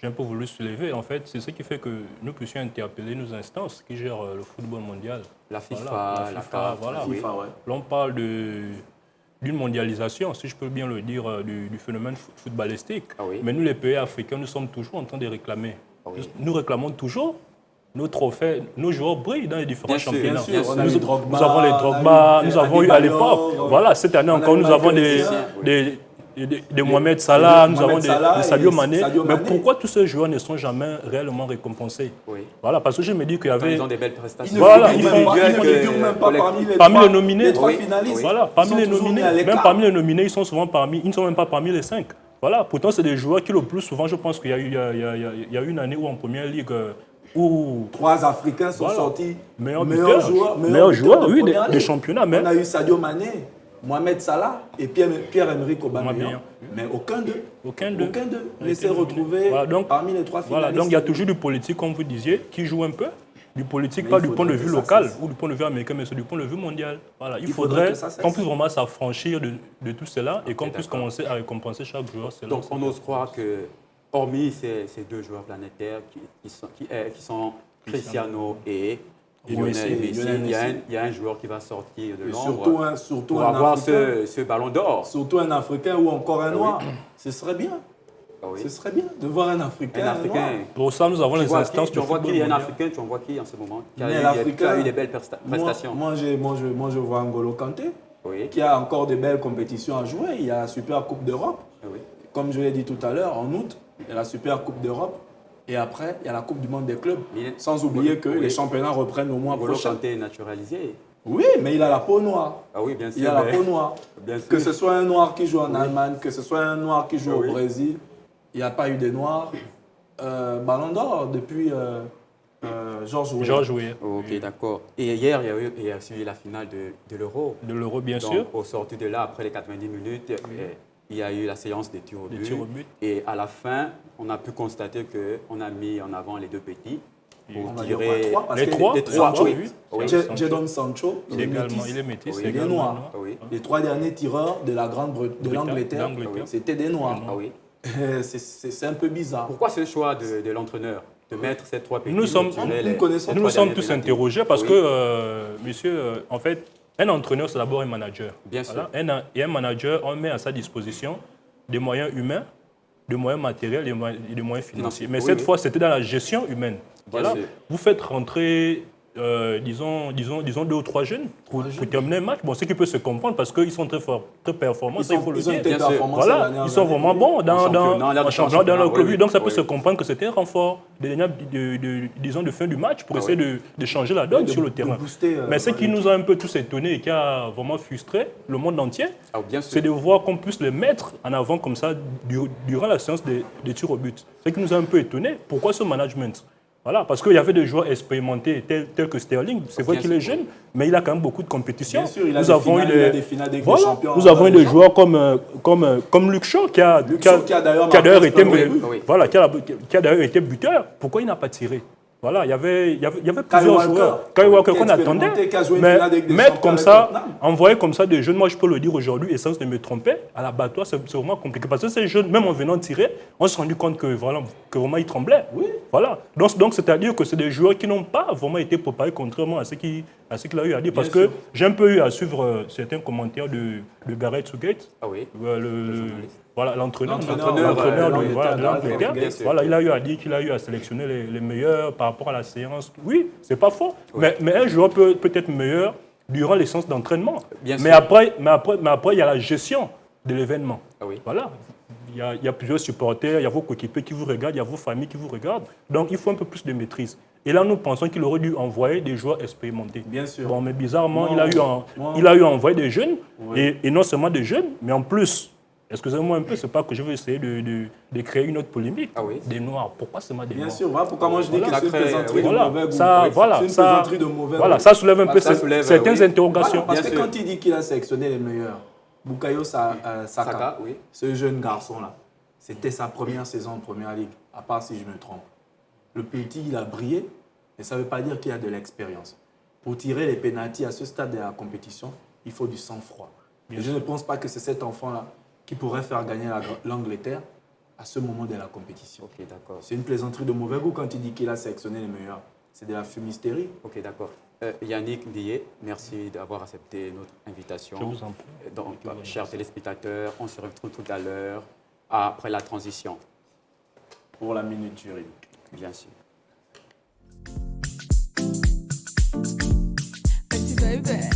J'ai un peu voulu soulever. En fait, c'est ce qui fait que nous puissions interpeller nos instances qui gèrent le football mondial. La FIFA, voilà, la CAF. voilà. FIFA, ouais. Là, on parle d'une mondialisation, si je peux bien le dire, du phénomène footballistique. Ah oui. Mais nous, les pays africains, nous sommes toujours en train de réclamer. Ah oui. Nous réclamons toujours nos trophées, nos joueurs brillent dans les différents championnats. Bien sûr. On a eu Drogba, nous avons les Drogba, nous avons eu à l'époque. Adebayor, Voilà, cette année encore, nous avons des Mohamed Salah, nous avons des Sadio Mané. Mais pourquoi tous ces joueurs ne sont jamais réellement récompensés? Oui. Voilà, parce que je me dis qu'il y avait... Ils ont des belles prestations. Voilà, ils ne figurent même pas parmi les nominés. Les trois finalistes. Voilà, parmi Ils les sont toujours nominés, mis à l'écart. même parmi les nominés, ils ne sont même pas parmi les 5. Voilà, pourtant, c'est des joueurs qui, le plus souvent, je pense qu'il y a eu une année où en première ligue, où 3 Africains sont sortis meilleurs de joueurs, oui, première des ligue. championnats. Mais On a eu Sadio Mané, Mohamed Salah et Pierre-Emerick Aubameyang. Aubameyang. Mais aucun d'eux ne ne s'est retrouvé parmi les 3 finalistes. Voilà, donc il y a toujours du politique, comme vous disiez, qui joue un peu. Du politique, Mais pas il du point de faudrait vue que ça local cesse. ou du point de vue américain, mais c'est du point de vue mondial. Voilà, il faudrait faudrait que ça cesse. qu'on puisse vraiment s'affranchir de tout cela et qu'on puisse commencer à récompenser chaque joueur. Donc on ose croire que, hormis ces 2 joueurs planétaires qui sont Cristiano et Lionel Messi, il y a un joueur qui va sortir de Et l'ombre surtout pour un avoir Africain. ce ballon d'or. Surtout un Africain ou encore un Noir. Ce serait bien. Ah oui. Ce serait bien de voir un Africain. Un Africain. Noir. Pour ça, nous avons les instances Tu du vois qui football est un mondial. Africain, tu en vois qui en ce moment qui Mais a eu des belles prestations. Moi, je vois N'Golo Kanté. qui a encore de belles compétitions à jouer. Il y a la Super Coupe d'Europe. Comme je l'ai dit tout à l'heure, en août, il y a la Super Coupe d'Europe. Et après, il y a la Coupe du Monde des clubs. Sans oublier que les championnats reprennent au mois prochain. Kanté est naturalisé. Oui, mais il a la peau noire. Ah oui, bien sûr. Il a la peau noire. Bien sûr. Que ce soit un noir qui joue en Allemagne, que ce soit un noir qui joue au Brésil, il n'y a pas eu de noirs. Ballon d'or depuis Georges Weah. Georges Weah. Ok, d'accord. Et hier, il y a suivi la finale de l'Euro. De l'Euro, bien Donc, sûr. Au sorti de là, après les 90 minutes, il y a eu la séance des tirs au but. Et à la fin, on a pu constater qu'on a mis en avant les deux petits. On va dire trois, parce les que trois, Jadon Sancho, il est métis. Il est noir. Les trois derniers tireurs de l'Angleterre, c'était des noirs. C'est un peu bizarre. Pourquoi ce choix de l'entraîneur de mettre ces trois petits? Nous nous sommes tous interrogés parce que, monsieur, en fait, un entraîneur, c'est d'abord un manager. Bien sûr. Et un manager, on met à sa disposition des moyens humains, des moyens matériels et des moyens financiers. Mais cette fois, c'était dans la gestion humaine. Voilà. Vous faites rentrer, disons 2 ou 3 jeunes pour terminer un match. Bon, ce qui peut se comprendre parce qu'ils sont très forts, très performants, il faut le dire. Voilà, ils sont vraiment bons dans le club. Donc ça peut se comprendre que c'était un renfort de fin du match pour essayer de changer la donne sur le terrain. Mais ce qui nous a un peu tous étonnés et qui a vraiment frustré le monde entier, c'est de voir qu'on puisse les mettre en avant comme ça durant la séance des tirs au but. Ce qui nous a un peu étonnés, pourquoi ce management? Voilà, parce qu'il y avait des joueurs expérimentés tels que Sterling. C'est vrai qu'il est jeune, mais il a quand même beaucoup de compétitions. Bien sûr, il a des finales des champions. Nous avons eu des joueurs comme Luke Shaw, qui a d'ailleurs été buteur. Pourquoi il n'a pas tiré? Voilà, il y avait plusieurs joueurs. Kyle Walker qu'on attendait. Mais mettre comme ça, envoyer comme ça des jeunes, moi je peux le dire aujourd'hui, et sans me tromper, à l'abattoir, c'est vraiment compliqué. Parce que ces jeunes, même en venant tirer, on s'est rendu compte que vraiment ils tremblaient. Voilà. Donc c'est-à-dire que c'est des joueurs qui n'ont pas vraiment été préparés, contrairement à ce qu'il a eu à dire. Parce que j'ai un peu eu à suivre certains commentaires de Gareth Southgate. Ah oui. Voilà, l'entraîneur de l'Angleterre. Voilà, il a eu à dire qu'il a eu à sélectionner les meilleurs par rapport à la séance. Oui, c'est pas faux. Mais un joueur peut être meilleur durant les séances d'entraînement. Mais après, il y a la gestion de l'événement. Voilà. Il y a plusieurs supporters, il y a vos coéquipiers qui vous regardent, il y a vos familles qui vous regardent. Donc, il faut un peu plus de maîtrise. Et là, nous pensons qu'il aurait dû envoyer des joueurs expérimentés. Bien sûr. Bon, mais bizarrement, il a eu à envoyer des jeunes, et non seulement des jeunes, mais en plus, excusez-moi un peu, c'est pas que je veux essayer de créer une autre polémique. Des Noirs. Pourquoi seulement des Noirs? Bien sûr, voilà pourquoi moi je dis que c'est une plaisanterie de mauvais goût. C'est une plaisanterie de mauvais goût. Voilà, ça soulève un peu certaines interrogations. Parce que quand il dit qu'il a sélectionné les meilleurs, Bukayo Saka, ce jeune garçon-là, c'était sa première saison en Première Ligue, à part si je me trompe. Le petit, il a brillé, mais ça ne veut pas dire qu'il a de l'expérience. Pour tirer les pénaltys à ce stade de la compétition, il faut du sang-froid. Et je ne pense pas que c'est cet enfant-là qui pourrait faire gagner l'Angleterre à ce moment de la compétition. C'est une plaisanterie de mauvais goût quand il dit qu'il a sélectionné les meilleurs. C'est de la fumisterie. Ok, d'accord. Yannick Ndié, merci d'avoir accepté notre invitation. Je vous en prie. Donc, chers téléspectateurs, on se retrouve tout à l'heure après la transition. Pour la minute juridique. Bien sûr. Merci, baby.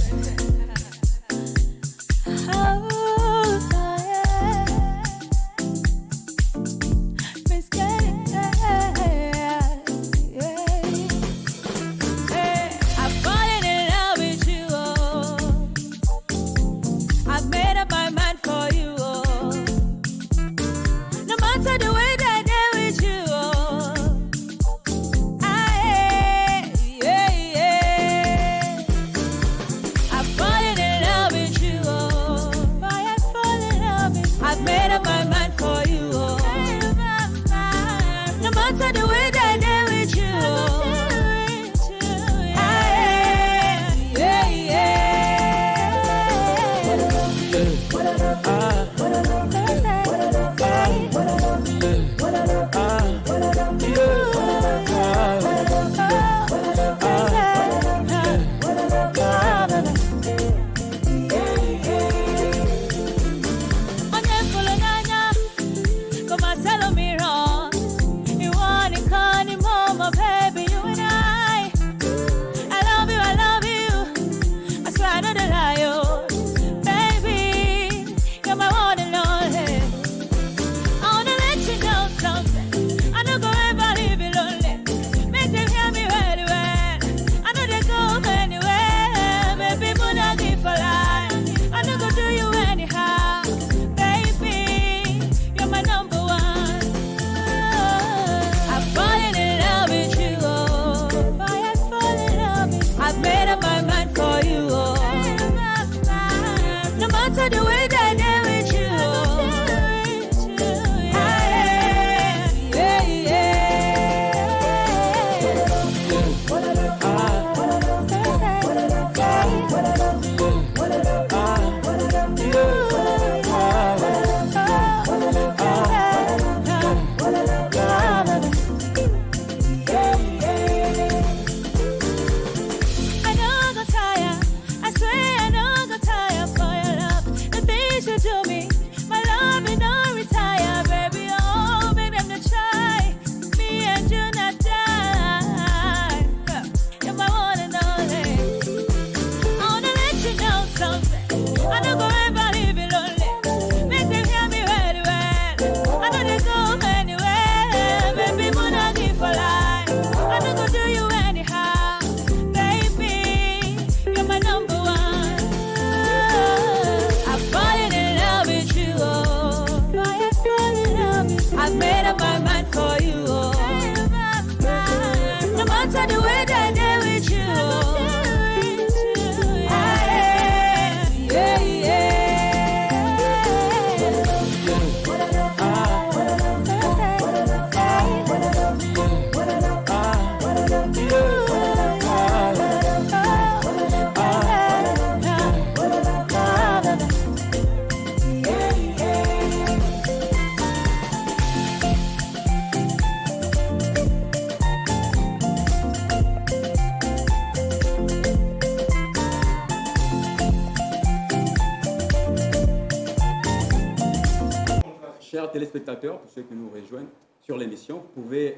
chers téléspectateurs, pour ceux qui nous rejoignent sur l'émission, vous pouvez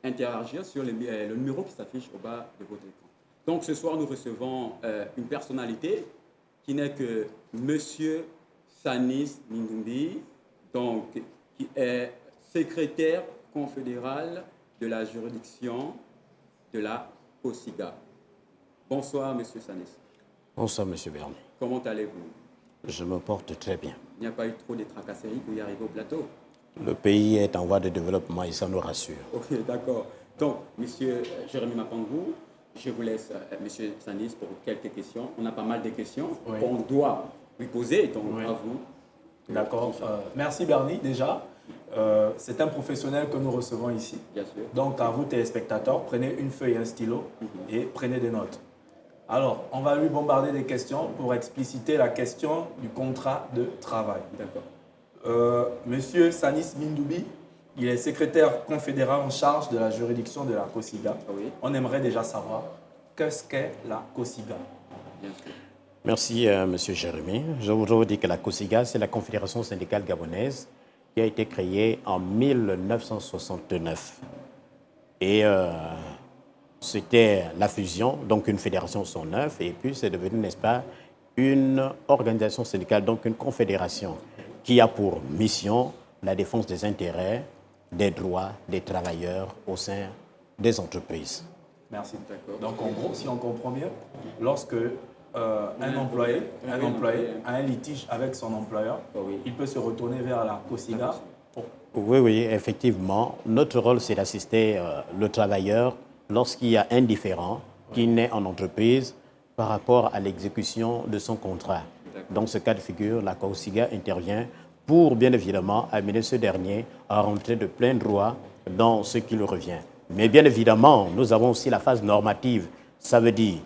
interagir sur le numéro qui s'affiche au bas de votre écran. Donc ce soir, nous recevons une personnalité qui n'est que Monsieur Sanis Mindumbi, donc, qui est secrétaire confédéral de la juridiction de la COSIGA. Bonsoir, Monsieur Sanis. Bonsoir, Monsieur Bernier. Comment allez-vous? Je me porte très bien. Il n'y a pas eu trop de tracasseries pour y arriver au plateau? Le pays est en voie de développement et ça nous rassure. Ok, d'accord. Donc, Monsieur Jérémy Mapangou, je vous laisse, Monsieur Sanis, pour quelques questions. On a pas mal de questions qu'on doit lui poser, donc à vous. D'accord. Merci Bernie, déjà. C'est un professionnel que nous recevons ici. Bien sûr. Donc, à vous, téléspectateurs, prenez une feuille et un stylo et prenez des notes. Alors, on va lui bombarder des questions pour expliciter la question du contrat de travail. D'accord. Monsieur Sanis Mindoubi, il est secrétaire confédéral en charge de la juridiction de la COSIGA. Oui. On aimerait déjà savoir qu'est-ce qu'est la COSIGA. Bien sûr. Merci, Monsieur Jérémy. Je voudrais vous dire que la COSIGA, c'est la Confédération syndicale gabonaise qui a été créée en 1969. Et c'était la fusion, donc une fédération 109, et puis c'est devenu, n'est-ce pas, une organisation syndicale, donc une confédération qui a pour mission la défense des intérêts, des droits des travailleurs au sein des entreprises. Merci. Donc en gros, si on comprend bien, lorsque un employé a un litige avec son employeur, il peut se retourner vers la COSIGA. Oui, effectivement. Notre rôle, c'est d'assister le travailleur lorsqu'il y a un différend qui naît en entreprise par rapport à l'exécution de son contrat. Dans ce cas de figure, la COSIGA intervient pour, bien évidemment, amener ce dernier à rentrer de plein droit dans ce qui lui revient. Mais bien évidemment, nous avons aussi la phase normative. Ça veut dire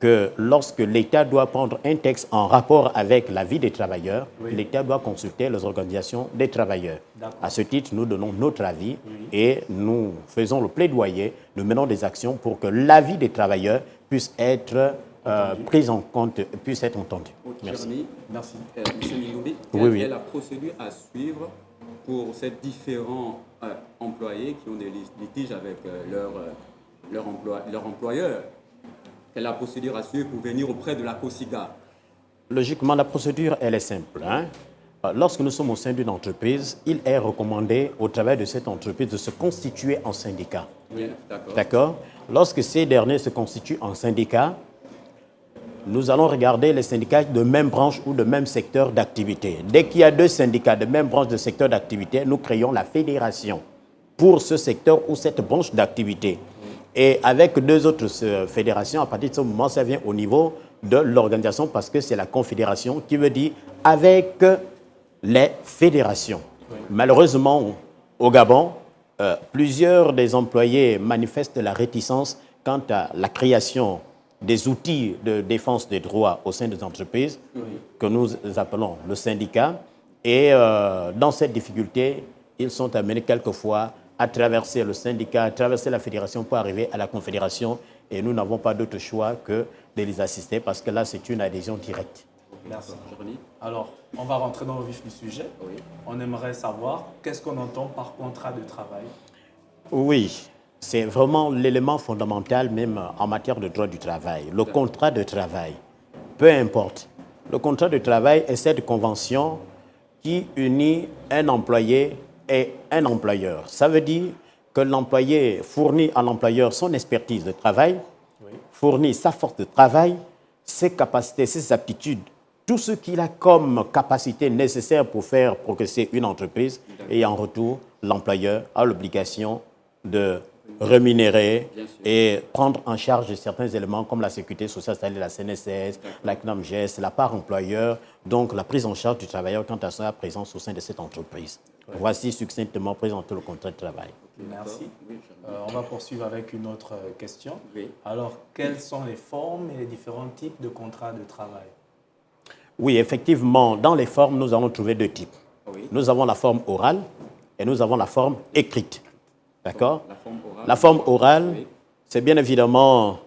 que lorsque l'État doit prendre un texte en rapport avec la vie des travailleurs, l'État doit consulter les organisations des travailleurs. À ce titre, nous donnons notre avis et nous faisons le plaidoyer, nous menons des actions pour que l'avis des travailleurs puisse être prise en compte, puisse être entendue. Merci. Merci. Monsieur Mindoubi, quelle est la procédure à suivre pour ces différents employés qui ont des litiges avec leur employeur? Quelle est la procédure à suivre pour venir auprès de la COSIGA? Logiquement, la procédure, elle est simple. Lorsque nous sommes au sein d'une entreprise, il est recommandé au travail de cette entreprise de se constituer en syndicat. Oui, d'accord. Lorsque ces derniers se constituent en syndicat, nous allons regarder les syndicats de même branche ou de même secteur d'activité. Dès qu'il y a deux syndicats de même branche de secteur d'activité, nous créons la fédération pour ce secteur ou cette branche d'activité. Et avec deux autres fédérations, à partir de ce moment, ça vient au niveau de l'organisation parce que c'est la confédération qui veut dire avec les fédérations. Malheureusement, au Gabon, plusieurs des employés manifestent la réticence quant à la création des outils de défense des droits au sein des entreprises que nous appelons le syndicat. Et dans cette difficulté, ils sont amenés quelquefois à traverser le syndicat, à traverser la fédération pour arriver à la confédération. Et nous n'avons pas d'autre choix que de les assister parce que là, c'est une adhésion directe. Merci. Alors, on va rentrer dans le vif du sujet. On aimerait savoir qu'est-ce qu'on entend par contrat de travail. Oui, c'est vraiment l'élément fondamental même en matière de droit du travail. Le contrat de travail, peu importe. Le contrat de travail est cette convention qui unit un employé et un employeur. Ça veut dire que l'employé fournit à l'employeur son expertise de travail, fournit sa force de travail, ses capacités, ses aptitudes, tout ce qu'il a comme capacité nécessaire pour faire progresser une entreprise. Et en retour, l'employeur a l'obligation de rémunérer et prendre en charge certains éléments comme la sécurité sociale, c'est-à-dire la CNSS, la CNAMGES, la part employeur, donc la prise en charge du travailleur quant à sa présence au sein de cette entreprise. Voici succinctement présenté le contrat de travail. Merci. On va poursuivre avec une autre question. Alors, quelles sont les formes et les différents types de contrats de travail? Oui, effectivement, dans les formes, nous allons trouver deux types. Nous avons la forme orale et nous avons la forme écrite. D'accord? La forme orale, c'est bien évidemment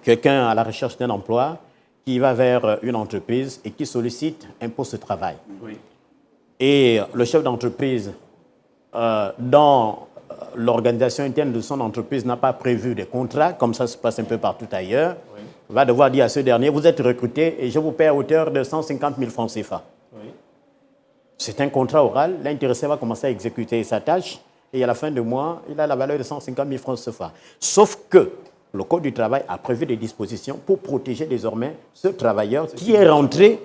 quelqu'un à la recherche d'un emploi qui va vers une entreprise et qui sollicite un poste de travail. et le chef d'entreprise, dans l'organisation interne de son entreprise, n'a pas prévu de contrat, comme ça se passe un peu partout ailleurs, va devoir dire à ce dernier, vous êtes recruté et je vous paie à hauteur de 150 000 francs CFA. C'est un contrat oral, l'intéressé va commencer à exécuter sa tâche et à la fin du mois, il a la valeur de 150 000 francs CFA. Sauf que le Code du travail a prévu des dispositions pour protéger désormais ce travailleur qui est rentré,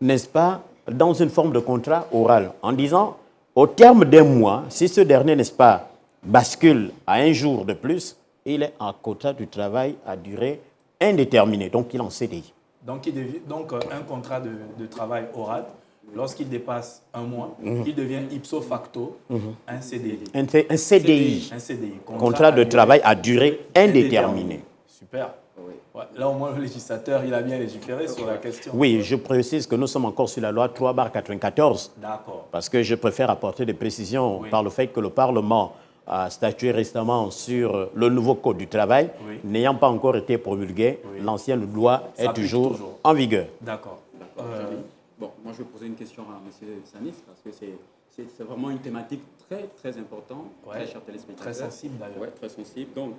n'est-ce pas, dans une forme de contrat oral, en disant, au terme d'un mois, si ce dernier, n'est-ce pas, bascule à un jour de plus, il est en contrat du travail à durée indéterminée, donc il est en CDI. Donc, un contrat de travail oral, lorsqu'il dépasse un mois, il devient ipso facto un CDI. Un CDI. Un CDI. Contrat de travail à durée indéterminée. Super. Ouais, là, au moins, le législateur, il a bien légiféré sur la question. Oui, je précise que nous sommes encore sur la loi 3/94. D'accord. Parce que je préfère apporter des précisions par le fait que le Parlement a statué récemment sur le nouveau Code du travail. N'ayant pas encore été promulgué, l'ancienne loi est toujours en vigueur. D'accord. Bon, moi je vais poser une question à M. Sanis parce que c'est vraiment une thématique très très importante, très chers téléspectateurs. Très sensible d'ailleurs. Oui, très sensible. Donc,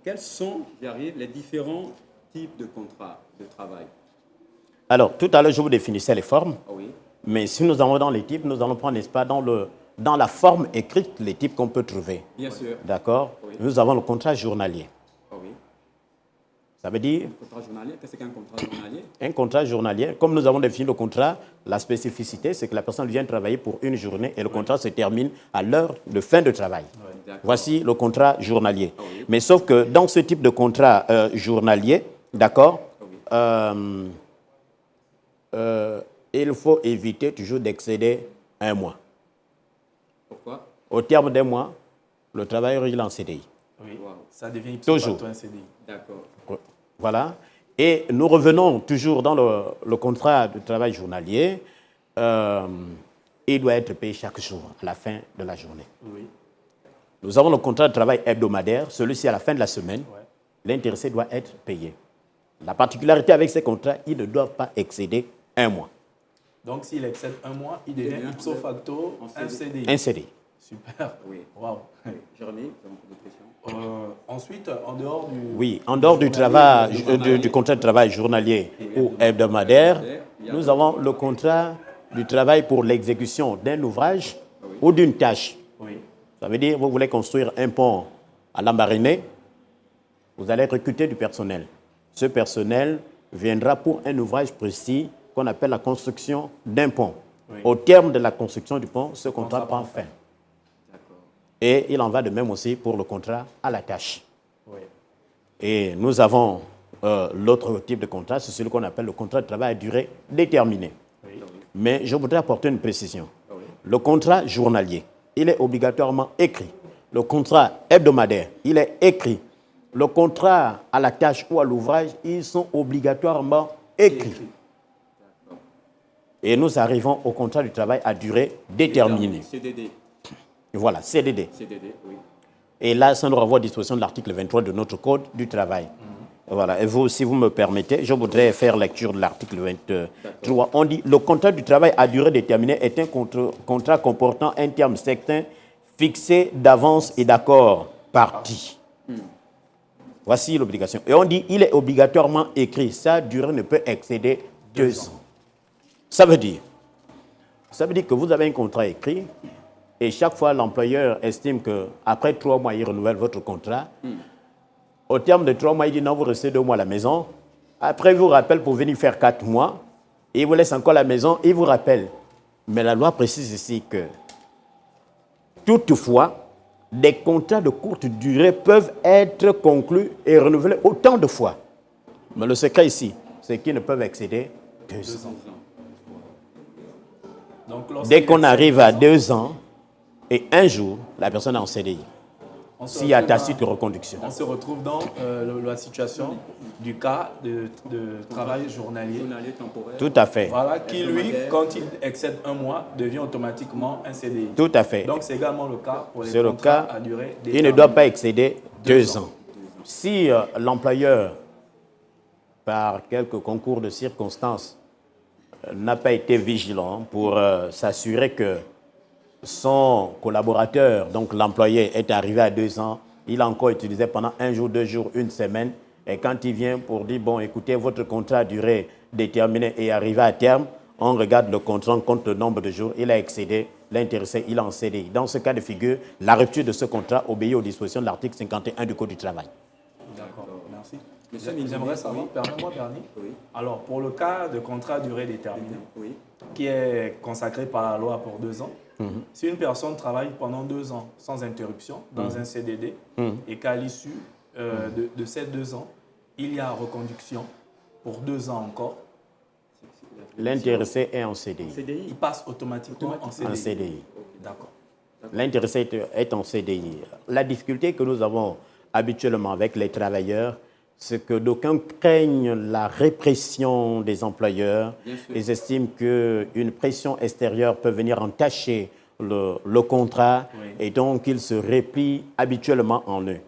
quels sont, les différents types de contrats de travail? Alors, tout à l'heure, je vous définissais les formes. Oui. Mais si nous allons dans les types, nous allons prendre, n'est-ce pas, dans la forme écrite, les types qu'on peut trouver. Bien sûr. D'accord. Nous avons le contrat journalier. Oui. Ça veut dire... Un contrat journalier, qu'est-ce qu'un contrat journalier? Un contrat journalier, comme nous avons défini le contrat, la spécificité, c'est que la personne vient travailler pour une journée et le contrat se termine à l'heure de fin de travail. Voici le contrat journalier. Mais sauf que dans ce type de contrat journalier, d'accord, il faut éviter toujours d'excéder un mois. Pourquoi? Au terme d'un mois, le travailleur il est en CDI. Oui, ça devient ipso facto un CDI. D'accord. Voilà. Et nous revenons toujours dans le contrat de travail journalier. Il doit être payé chaque jour, à la fin de la journée. Oui. Nous avons le contrat de travail hebdomadaire. Celui-ci, à la fin de la semaine, l'intéressé doit être payé. La particularité avec ces contrats, ils ne doivent pas excéder un mois. Donc, s'il excède un mois, il devient ipso facto un CDI. Un CDI. Super. Oui. Waouh. Jérémy, tu as beaucoup de questions? Ensuite, en dehors du... Oui, en dehors du travail, du contrat de travail journalier ou hebdomadaire, nous avons le contrat du travail pour l'exécution d'un ouvrage ou d'une tâche. Oui. Ça veut dire, vous voulez construire un pont à Lambaréné, vous allez recruter du personnel. Ce personnel viendra pour un ouvrage précis qu'on appelle la construction d'un pont. Oui. Au terme de la construction du pont, ce contrat prend fin. Et il en va de même aussi pour le contrat à la tâche. Oui. Et nous avons l'autre type de contrat, c'est celui qu'on appelle le contrat de travail à durée déterminée. Oui. Mais je voudrais apporter une précision. Oui. Le contrat journalier, il est obligatoirement écrit. Le contrat hebdomadaire, il est écrit. Le contrat à la tâche ou à l'ouvrage, ils sont obligatoirement écrits. Et nous arrivons au contrat du travail à durée déterminée. CDD. Voilà, CDD. CDD, oui. Et là, ça nous renvoie à disposition de l'article 23 de notre Code du travail. Voilà. Et vous, si vous me permettez, je voudrais faire lecture de l'article 23. On dit, le contrat du travail à durée déterminée est un contrat comportant un terme certain fixé d'avance et d'accord parti. Voici l'obligation. Et on dit, il est obligatoirement écrit. Sa durée ne peut excéder 2 ans. Ça veut dire que vous avez un contrat écrit et chaque fois l'employeur estime qu'après 3 mois, il renouvelle votre contrat. Au terme de 3 mois, il dit non, vous restez 2 mois à la maison. Après, il vous rappelle pour venir faire 4 mois. Et il vous laisse encore à la maison, il vous rappelle. Mais la loi précise ici que toutefois, des contrats de courte durée peuvent être conclus et renouvelés autant de fois. Mais le secret ici, c'est qu'ils ne peuvent excéder 2 ans. Donc, dès qu'on arrive à 2 ans et 1 jour, la personne est en CDI. S'il y a tacite de reconduction. On se retrouve dans la situation du cas de travail journalier. Temporaire. Tout à fait. Voilà, qui lui, quand il excède 1 mois, devient automatiquement un CDI. Tout à fait. Donc c'est également le cas pour les C'est contrats le cas, à durée il ne doit pas excéder 2 ans. Si l'employeur, par quelques concours de circonstances, n'a pas été vigilant pour s'assurer que son collaborateur, donc l'employé, est arrivé à 2 ans, il a encore utilisé pendant 1 jour, 2 jours, 1 semaine, et quand il vient pour dire, bon, écoutez, votre contrat a duré déterminée et arrivé à terme, on regarde le contrat, on compte le nombre de jours, il a excédé, l'intéressé, il a en CDI. Dans ce cas de figure, la rupture de ce contrat obéit aux dispositions de l'article 51 du Code du travail. D'accord, merci. Monsieur J'aimerais savoir, permets-moi, Bernie. Oui. Alors, pour le cas de contrat à durée déterminée, Oui. qui est consacré par la loi pour 2 ans, si une personne travaille pendant 2 ans sans interruption dans un CDD et qu'à l'issue de ces 2 ans, il y a reconduction pour 2 ans encore, L'intéressé est en CDI. il passe automatiquement en CDI. En CDI. D'accord. L'intéressé est en CDI. La difficulté que nous avons habituellement avec les travailleurs, c'est que d'aucuns craignent la répression des employeurs. Ils estiment qu'une pression extérieure peut venir entacher le contrat et donc ils se replient habituellement en eux.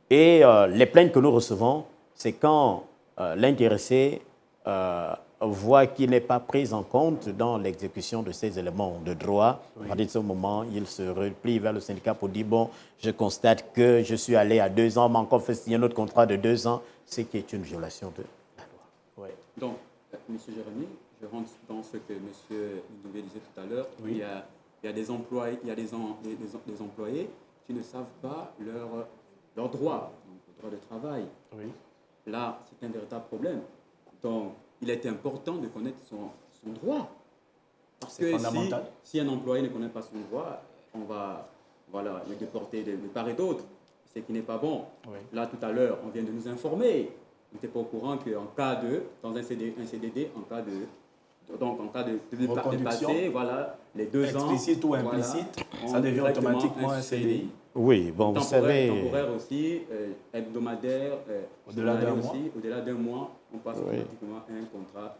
Et les plaintes que nous recevons, c'est quand l'intéressé voit qu'il n'est pas pris en compte dans l'exécution de ces éléments de droit. À partir de ce moment, il se replie vers le syndicat pour dire, bon, je constate que je suis allé à 2 ans, mais encore fait signer un autre contrat de 2 ans, ce qui est une violation de la loi. Donc, M. Jérémy, je rentre dans ce que M. Ndoumbé disait tout à l'heure. Il y a des employés, des employés qui ne savent pas leurs droits, donc le droit de travail. Là, c'est un véritable problème. Donc, il est important de connaître son droit. Parce que si un employé ne connaît pas son droit, on va le déporter de part et d'autre, ce qui n'est pas bon. Là, tout à l'heure, on vient de nous informer. On n'était pas au courant qu'en cas dans un CDD, en cas de dépasser, les 2 ans, explicite ou implicite, ça devient automatiquement un CDI. Oui, bon, vous savez... Temporaire aussi, hebdomadaire, au-delà d'1 mois. Au-delà d'1 mois, on passe automatiquement à un contrat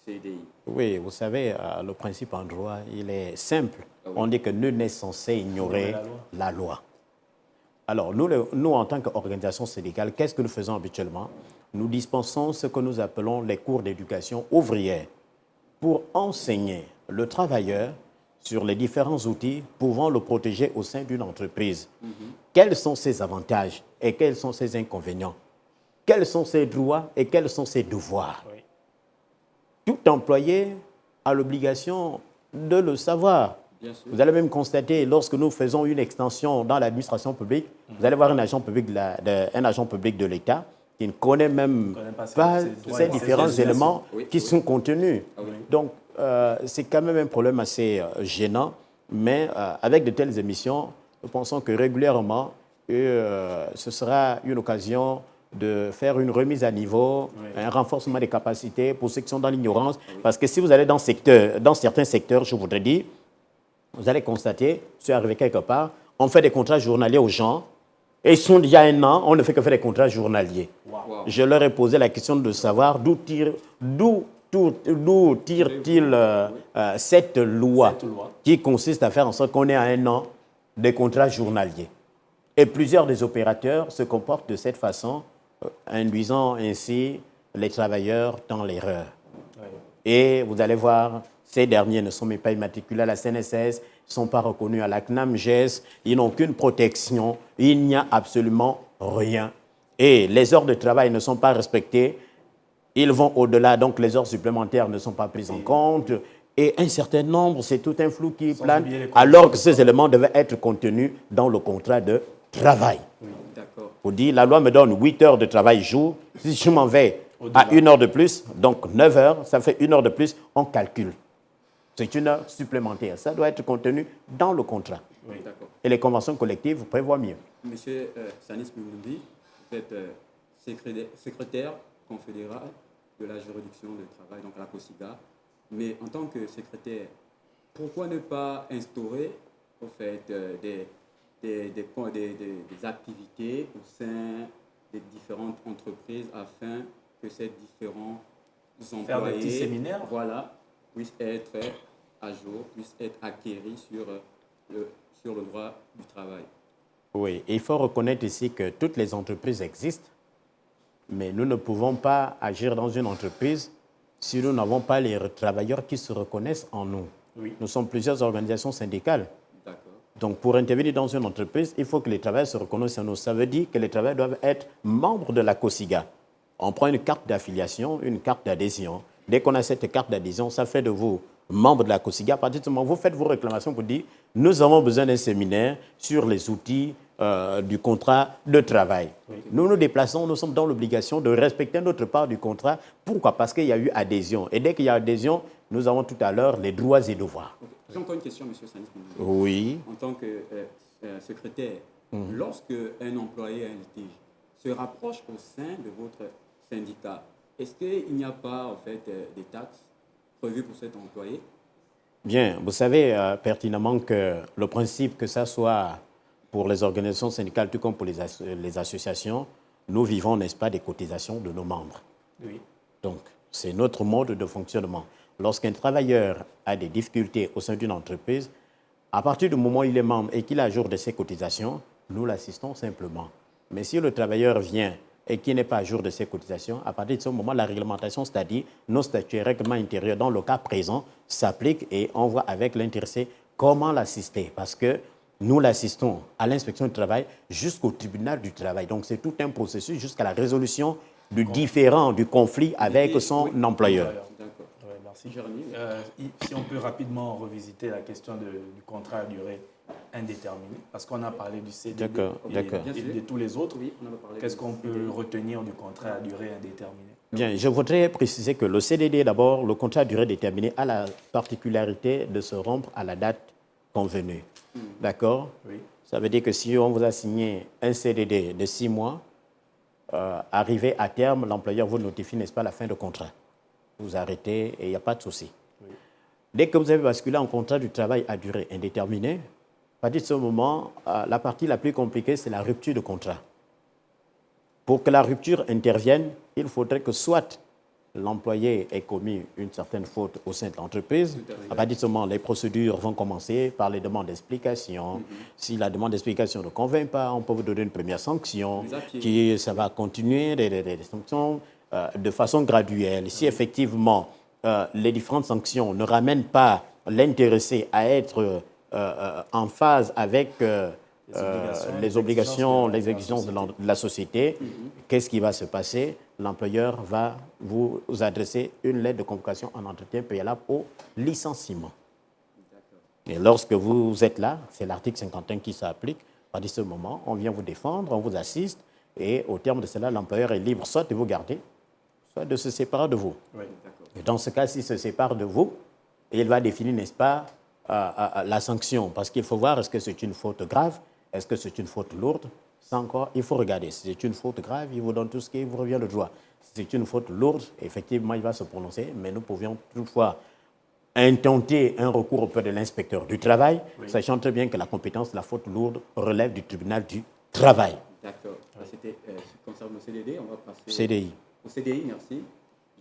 CDI. Oui, vous savez, le principe en droit, il est simple. On dit que nul n'est censé ignorer la loi. Alors, nous, en tant qu'organisation syndicale, qu'est-ce que nous faisons habituellement? Nous dispensons ce que nous appelons les cours d'éducation ouvrière pour enseigner le travailleur sur les différents outils pouvant le protéger au sein d'une entreprise. Quels sont ses avantages et quels sont ses inconvénients? Quels sont ses droits et quels sont ses devoirs? Tout employé a l'obligation de le savoir. Vous allez même constater, lorsque nous faisons une extension dans l'administration publique, vous allez voir un agent public de l'État qui ne connaît même pas ces différents éléments qui sont contenus. Donc, c'est quand même un problème assez gênant, mais avec de telles émissions, nous pensons que régulièrement, ce sera une occasion de faire une remise à niveau, un renforcement des capacités pour ceux qui sont dans l'ignorance. Parce que si vous allez dans certains secteurs, je voudrais dire, vous allez constater, je suis arrivé quelque part, on fait des contrats journaliers aux gens, et ils sont déjà 1 an, on ne fait que faire des contrats journaliers. Je leur ai posé la question de savoir d'où tire-t-il cette loi qui consiste à faire en sorte qu'on ait à 1 an des contrats journaliers. Et plusieurs des opérateurs se comportent de cette façon, induisant ainsi les travailleurs dans l'erreur. Et vous allez voir, ces derniers ne sont même pas immatriculés à la CNSS, ne sont pas reconnus à la CNAMGES, ils n'ont aucune protection, il n'y a absolument rien. Et les heures de travail ne sont pas respectées, ils vont au-delà, donc les heures supplémentaires ne sont pas prises en compte, et un certain nombre, c'est tout un flou qui plane, alors que ces éléments devaient être contenus dans le contrat de travail. Vous dites, la loi me donne 8 heures de travail jour, si je m'en vais à 1 heure de plus, donc 9 heures, ça fait 1 heure de plus, on calcule. C'est 1 heure supplémentaire. Ça doit être contenu dans le contrat. Et les conventions collectives prévoient mieux. Monsieur Sanis Moundi, vous êtes secrétaire confédéral de la juridiction de travail, donc à la COSIGA. Mais en tant que secrétaire, pourquoi ne pas instaurer au fait, des activités au sein des différentes entreprises afin que ces différents employés faire des petits séminaires, puissent être à jour, puissent être acquéris sur le droit du travail. Oui, il faut reconnaître ici que toutes les entreprises existent, mais nous ne pouvons pas agir dans une entreprise si nous n'avons pas les travailleurs qui se reconnaissent en nous. Oui. Nous sommes plusieurs organisations syndicales. D'accord. Donc, pour intervenir dans une entreprise, il faut que les travailleurs se reconnaissent en nous. Ça veut dire que les travailleurs doivent être membres de la COSIGA. On prend une carte d'affiliation, une carte d'adhésion. Dès qu'on a cette carte d'adhésion, ça fait de vous membre de la COSIGA. À partir du moment où vous faites vos réclamations pour dire nous avons besoin d'un séminaire sur les outils du contrat de travail. Oui. Nous nous déplaçons, nous sommes dans l'obligation de respecter notre part du contrat. Pourquoi? Parce qu'il y a eu adhésion. Et dès qu'il y a adhésion, nous avons tout à l'heure les droits et devoirs. Okay. J'ai encore une question, M. Sanis. Oui. En tant que secrétaire, lorsque un employé a un litige, se rapproche au sein de votre syndicat, est-ce qu'il n'y a pas en fait des taxes prévues pour cet employé? Bien, vous savez pertinemment que le principe, que ça soit pour les organisations syndicales tout comme pour les associations, nous vivons, n'est-ce pas, des cotisations de nos membres. Oui. Donc, c'est notre mode de fonctionnement. Lorsqu'un travailleur a des difficultés au sein d'une entreprise, à partir du moment où il est membre et qu'il a jour de ses cotisations, nous l'assistons simplement. Mais si le travailleur vient et qui n'est pas à jour de ses cotisations, à partir de ce moment, la réglementation, c'est-à-dire nos statuts et règlements intérieurs, dans le cas présent, s'appliquent et on voit avec l'intéressé comment l'assister. Parce que nous l'assistons à l'inspection du travail jusqu'au tribunal du travail. Donc, c'est tout un processus jusqu'à la résolution du différend, du conflit avec son employeur. D'accord. Ouais, merci. Si on peut rapidement revisiter la question du contrat à durée indéterminée, parce qu'on a parlé du CDD et de tous les autres. Oui, qu'est-ce qu'on peut retenir du contrat à durée indéterminée? Bien, je voudrais préciser que le CDD, d'abord, le contrat à durée déterminée, a la particularité de se rompre à la date convenue. D'accord? Oui. Ça veut dire que si on vous a signé un CDD de 6 mois, arrivé à terme, l'employeur vous notifie, n'est-ce pas, la fin de contrat. Vous arrêtez et il n'y a pas de souci. Oui. Dès que vous avez basculé en contrat du travail à durée indéterminée, à partir de ce moment, la partie la plus compliquée, c'est la rupture de contrat. Pour que la rupture intervienne, il faudrait que soit l'employé ait commis une certaine faute au sein de l'entreprise. À partir de ce moment, les procédures vont commencer par les demandes d'explication. Si la demande d'explication ne convainc pas, on peut vous donner une première sanction. Ça va continuer des sanctions de façon graduelle. Si effectivement les différentes sanctions ne ramènent pas l'intéressé à être en phase avec les obligations, les exigences de la société, qu'est-ce qui va se passer? L'employeur va vous adresser une lettre de convocation en entretien préalable au licenciement. Et lorsque vous êtes là, c'est l'article 51 qui s'applique. À ce moment, on vient vous défendre, on vous assiste, et au terme de cela, l'employeur est libre soit de vous garder, soit de se séparer de vous. Oui, et dans ce cas, s'il se sépare de vous, il va définir, n'est-ce pas, la sanction. Parce qu'il faut voir, est-ce que c'est une faute grave, est-ce que c'est une faute lourde? Ça encore, il faut regarder. Si c'est une faute grave, il vous donne tout ce qui vous revient de droit. Si c'est une faute lourde, effectivement, il va se prononcer, mais nous pouvions toutefois intenter un recours auprès de l'inspecteur du travail, sachant très bien que la compétence de la faute lourde relève du tribunal du travail. D'accord. C'était concernant le CDD, on va passer CDI. Au CDI, merci.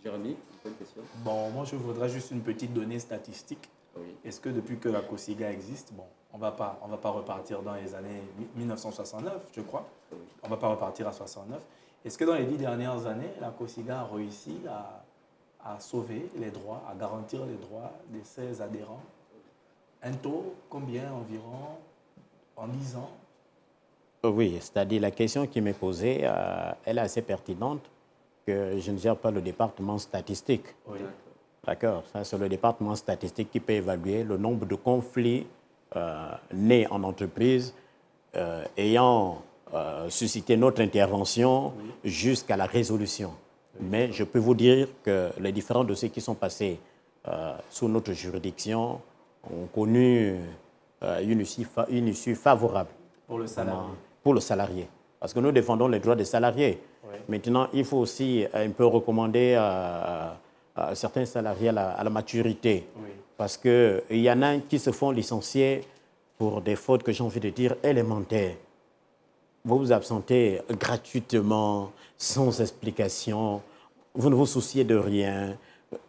Jérémy, une question. Bon, moi, je voudrais juste une petite donnée statistique. Oui. Est-ce que depuis que la COSIGA existe, bon, on va pas repartir dans les années 1969, je crois. Oui. On ne va pas repartir à 69. Est-ce que dans les 10 dernières années, la COSIGA a réussi à sauver les droits, à garantir les droits de ses adhérents? Un taux, combien environ, en 10 ans? Oui, c'est-à-dire la question qui m'est posée, elle est assez pertinente, que je ne gère pas le département statistique. Oui. D'accord, ça c'est le département statistique qui peut évaluer le nombre de conflits nés en entreprise ayant suscité notre intervention jusqu'à la résolution. Mais je peux vous dire que les différents dossiers qui sont passés sous notre juridiction ont connu une issue favorable. Pour le salarié. Pour le salarié. Parce que nous défendons les droits des salariés. Oui. Maintenant, il faut aussi un peu recommander certains salariés à la maturité. Oui. Parce qu'il y en a qui se font licencier pour des fautes que j'ai envie de dire élémentaires. Vous vous absentez gratuitement, sans explication, vous ne vous souciez de rien.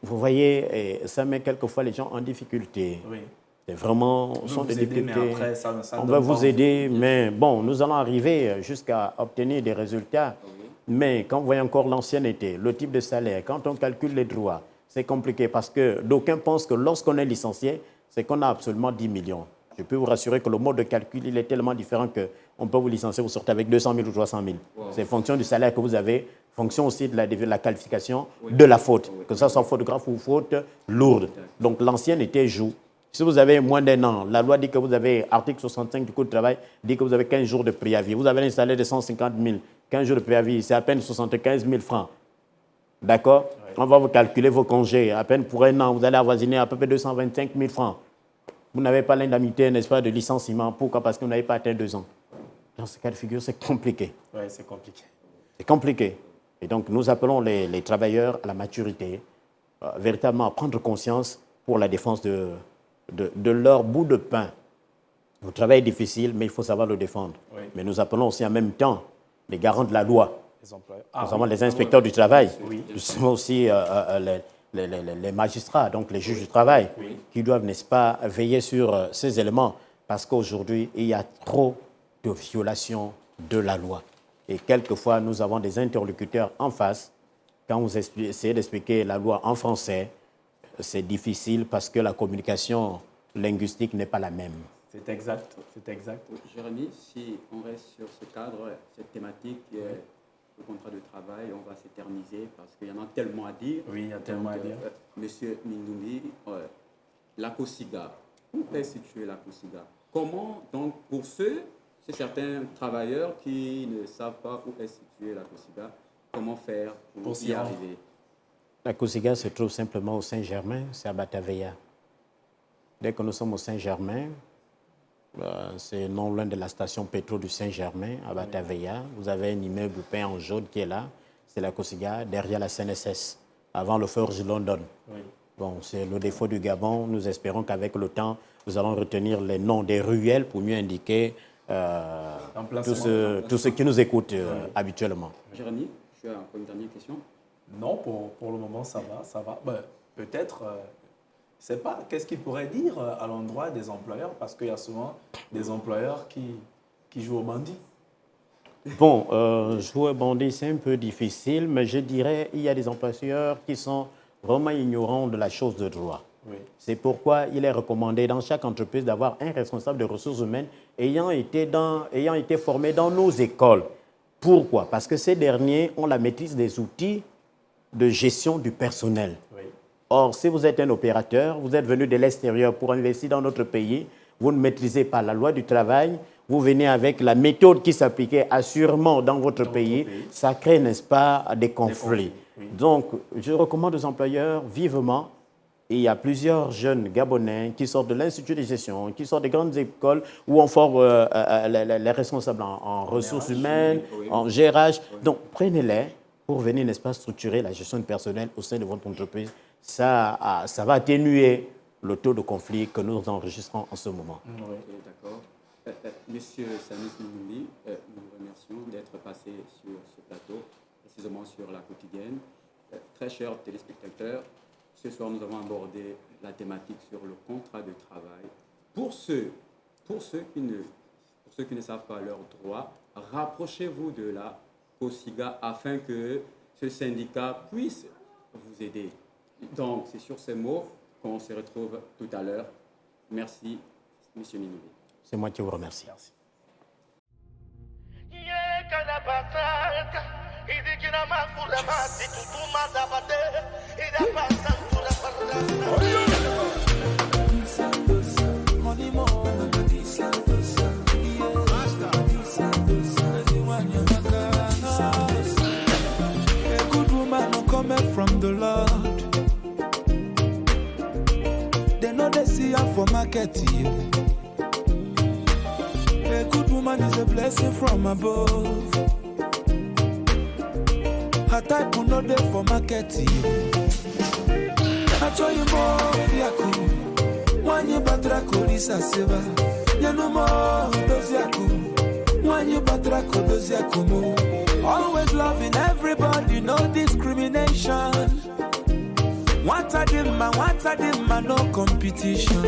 Vous voyez, ça met quelquefois les gens en difficulté. Oui. C'est vraiment, sont des difficultés. On va vous aider, mais bon, nous allons arriver jusqu'à obtenir des résultats. Oui. Mais quand vous voyez encore l'ancienneté, le type de salaire, quand on calcule les droits, C'est compliqué parce que d'aucuns pensent que lorsqu'on est licencié, c'est qu'on a absolument 10 millions. Je peux vous rassurer que le mode de calcul, il est tellement différent qu'on peut vous licencier, vous sortez avec 200 000 ou 300 000. Wow. C'est fonction du salaire que vous avez, fonction aussi de la qualification de la faute, que ce soit faute grave ou faute lourde. Donc l'ancienneté joue. Si vous avez moins d'un an, la loi dit que vous avez, article 65 du Code du travail, dit que vous avez 15 jours de préavis. Vous avez un salaire de 150 000, 15 jours de préavis, c'est à peine 75 000 francs. D'accord? On va vous calculer vos congés. À peine pour un an, vous allez avoisiner à peu près 225 000 francs. Vous n'avez pas l'indemnité, n'est-ce pas, de licenciement. Pourquoi? Parce que vous n'avez pas atteint 2 ans. Dans ce cas de figure, c'est compliqué. Oui, c'est compliqué. C'est compliqué. Et donc, nous appelons les travailleurs à la maturité, véritablement à prendre conscience pour la défense de leur bout de pain. Le travail est difficile, mais il faut savoir le défendre. Oui. Mais nous appelons aussi en même temps les garants de la loi. Nous avons les inspecteurs du travail. Oui. Nous avons aussi les magistrats, donc les juges du travail, qui doivent, n'est-ce pas, veiller sur ces éléments. Parce qu'aujourd'hui, il y a trop de violations de la loi. Et quelquefois, nous avons des interlocuteurs en face. Quand vous essayez d'expliquer la loi en français, c'est difficile parce que la communication linguistique n'est pas la même. C'est exact, c'est exact. Jérémy, si on reste sur ce cadre, cette thématique, le contrat de travail, on va s'éterniser parce qu'il y en a tellement à dire. Oui, il y a tellement à dire. Monsieur Mindoumi, la COSIGA, où est située la COSIGA? Comment, donc, pour c'est certains travailleurs qui ne savent pas où est située la COSIGA, comment faire pour y arriver? La COSIGA se trouve simplement au Saint-Germain, c'est à Bataveya. Dès que nous sommes au Saint-Germain, c'est non loin de la station pétro du Saint-Germain, à Bataveya. Vous avez un immeuble peint en jaune qui est là, c'est la COSIGA, derrière la CNSS, avant le Forge London. Oui. Bon, c'est le défaut du Gabon. Nous espérons qu'avec le temps, nous allons retenir les noms des ruelles pour mieux indiquer tous ceux qui nous écoutent habituellement. Jérémy, tu as encore une dernière question? Non, pour le moment, ça va. Ben, peut-être, je ne sais pas, qu'est-ce qu'il pourrait dire à l'endroit des employeurs? Parce qu'il y a souvent des employeurs qui jouent au bandit. Bon, jouer au bandit, c'est un peu difficile, mais je dirais qu'il y a des employeurs qui sont vraiment ignorants de la chose de droit. Oui. C'est pourquoi il est recommandé dans chaque entreprise d'avoir un responsable de ressources humaines ayant été formé dans nos écoles. Pourquoi? Parce que ces derniers ont la maîtrise des outils de gestion du personnel. Oui. Or, si vous êtes un opérateur, vous êtes venu de l'extérieur pour investir dans notre pays, vous ne maîtrisez pas la loi du travail, vous venez avec la méthode qui s'appliquait assurément dans votre pays, ça crée, n'est-ce pas, des conflits. Oui. Donc, je recommande aux employeurs vivement, et il y a plusieurs jeunes Gabonais qui sortent de l'Institut de gestion, qui sortent des grandes écoles où on forme les responsables en ressources humaines, en gérage. Oui. Donc, prenez-les pour venir, n'est-ce pas, structurer la gestion du personnel au sein de votre entreprise. Ça va atténuer le taux de conflit que nous enregistrons en ce moment. Oui, d'accord. Monsieur Samis Mindoumi, nous vous remercions d'être passé sur ce plateau, précisément sur la quotidienne. Très chers téléspectateurs, ce soir nous avons abordé la thématique sur le contrat de travail. Pour ceux qui ne savent pas leurs droits, rapprochez-vous de la COSIGA afin que ce syndicat puisse vous aider. Donc, c'est sur ces mots qu'on se retrouve tout à l'heure. Merci, monsieur Mindoumi. C'est moi qui vous remercie. Merci. A good woman will come from the Lord. They know they see her for market. A good woman is a blessing from above. Her type will not there for market. I tell you more, Yaku. When you batra kolisa seva, you know more those Yaku. When you batra those Yakumo. Always loving everybody, no discrimination. What a dimma, no competition.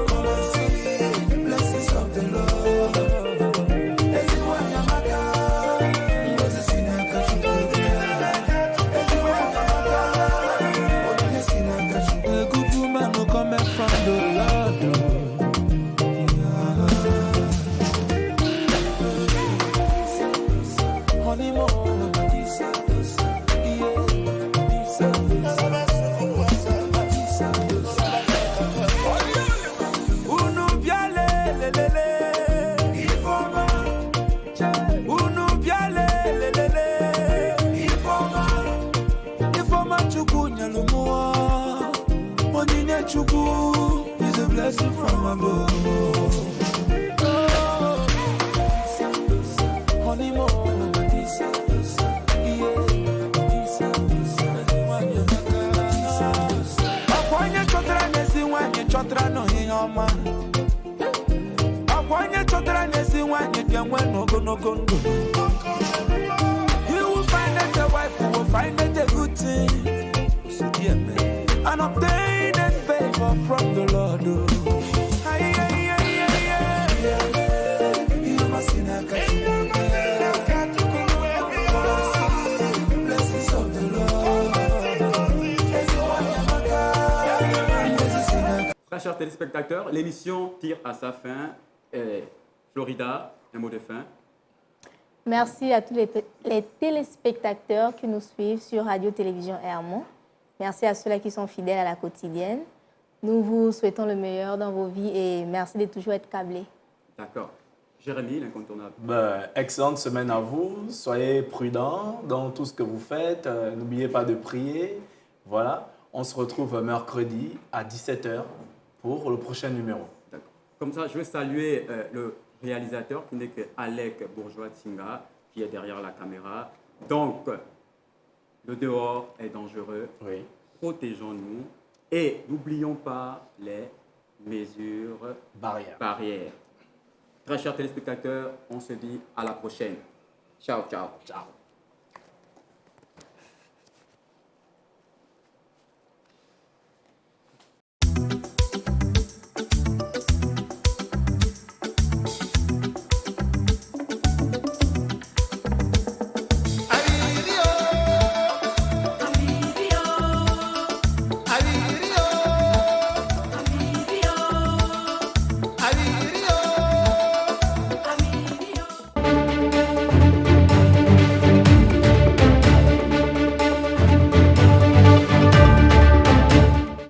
Come and see blessings of the Lord. Everyone Yamaka. Chuku is a blessing from above. Chotra no hioma. Akwanya chotra nesi wanye kenwe no go. You will find that the wife will find it a good thing. So dear man, and obtain a favor from the Lord. You must see that blessings of the Lord. Très chers téléspectateurs, l'émission tire à sa fin. Florida, un mot de fin. Merci à tous les téléspectateurs qui nous suivent sur Radio-Télévision Hermon. Merci à ceux-là qui sont fidèles à la quotidienne. Nous vous souhaitons le meilleur dans vos vies et merci de toujours être câblés. D'accord. Jérémy, l'incontournable. Excellente semaine à vous. Soyez prudents dans tout ce que vous faites. N'oubliez pas de prier. Voilà. On se retrouve mercredi à 17h pour le prochain numéro. D'accord. Comme ça, je veux saluer le réalisateur qui n'est que Alec Bourgeois-Tsinga, qui est derrière la caméra. Donc, le dehors est dangereux. Oui. Protégeons-nous et n'oublions pas les mesures barrières. Très chers téléspectateurs, on se dit à la prochaine. Ciao, ciao. Ciao.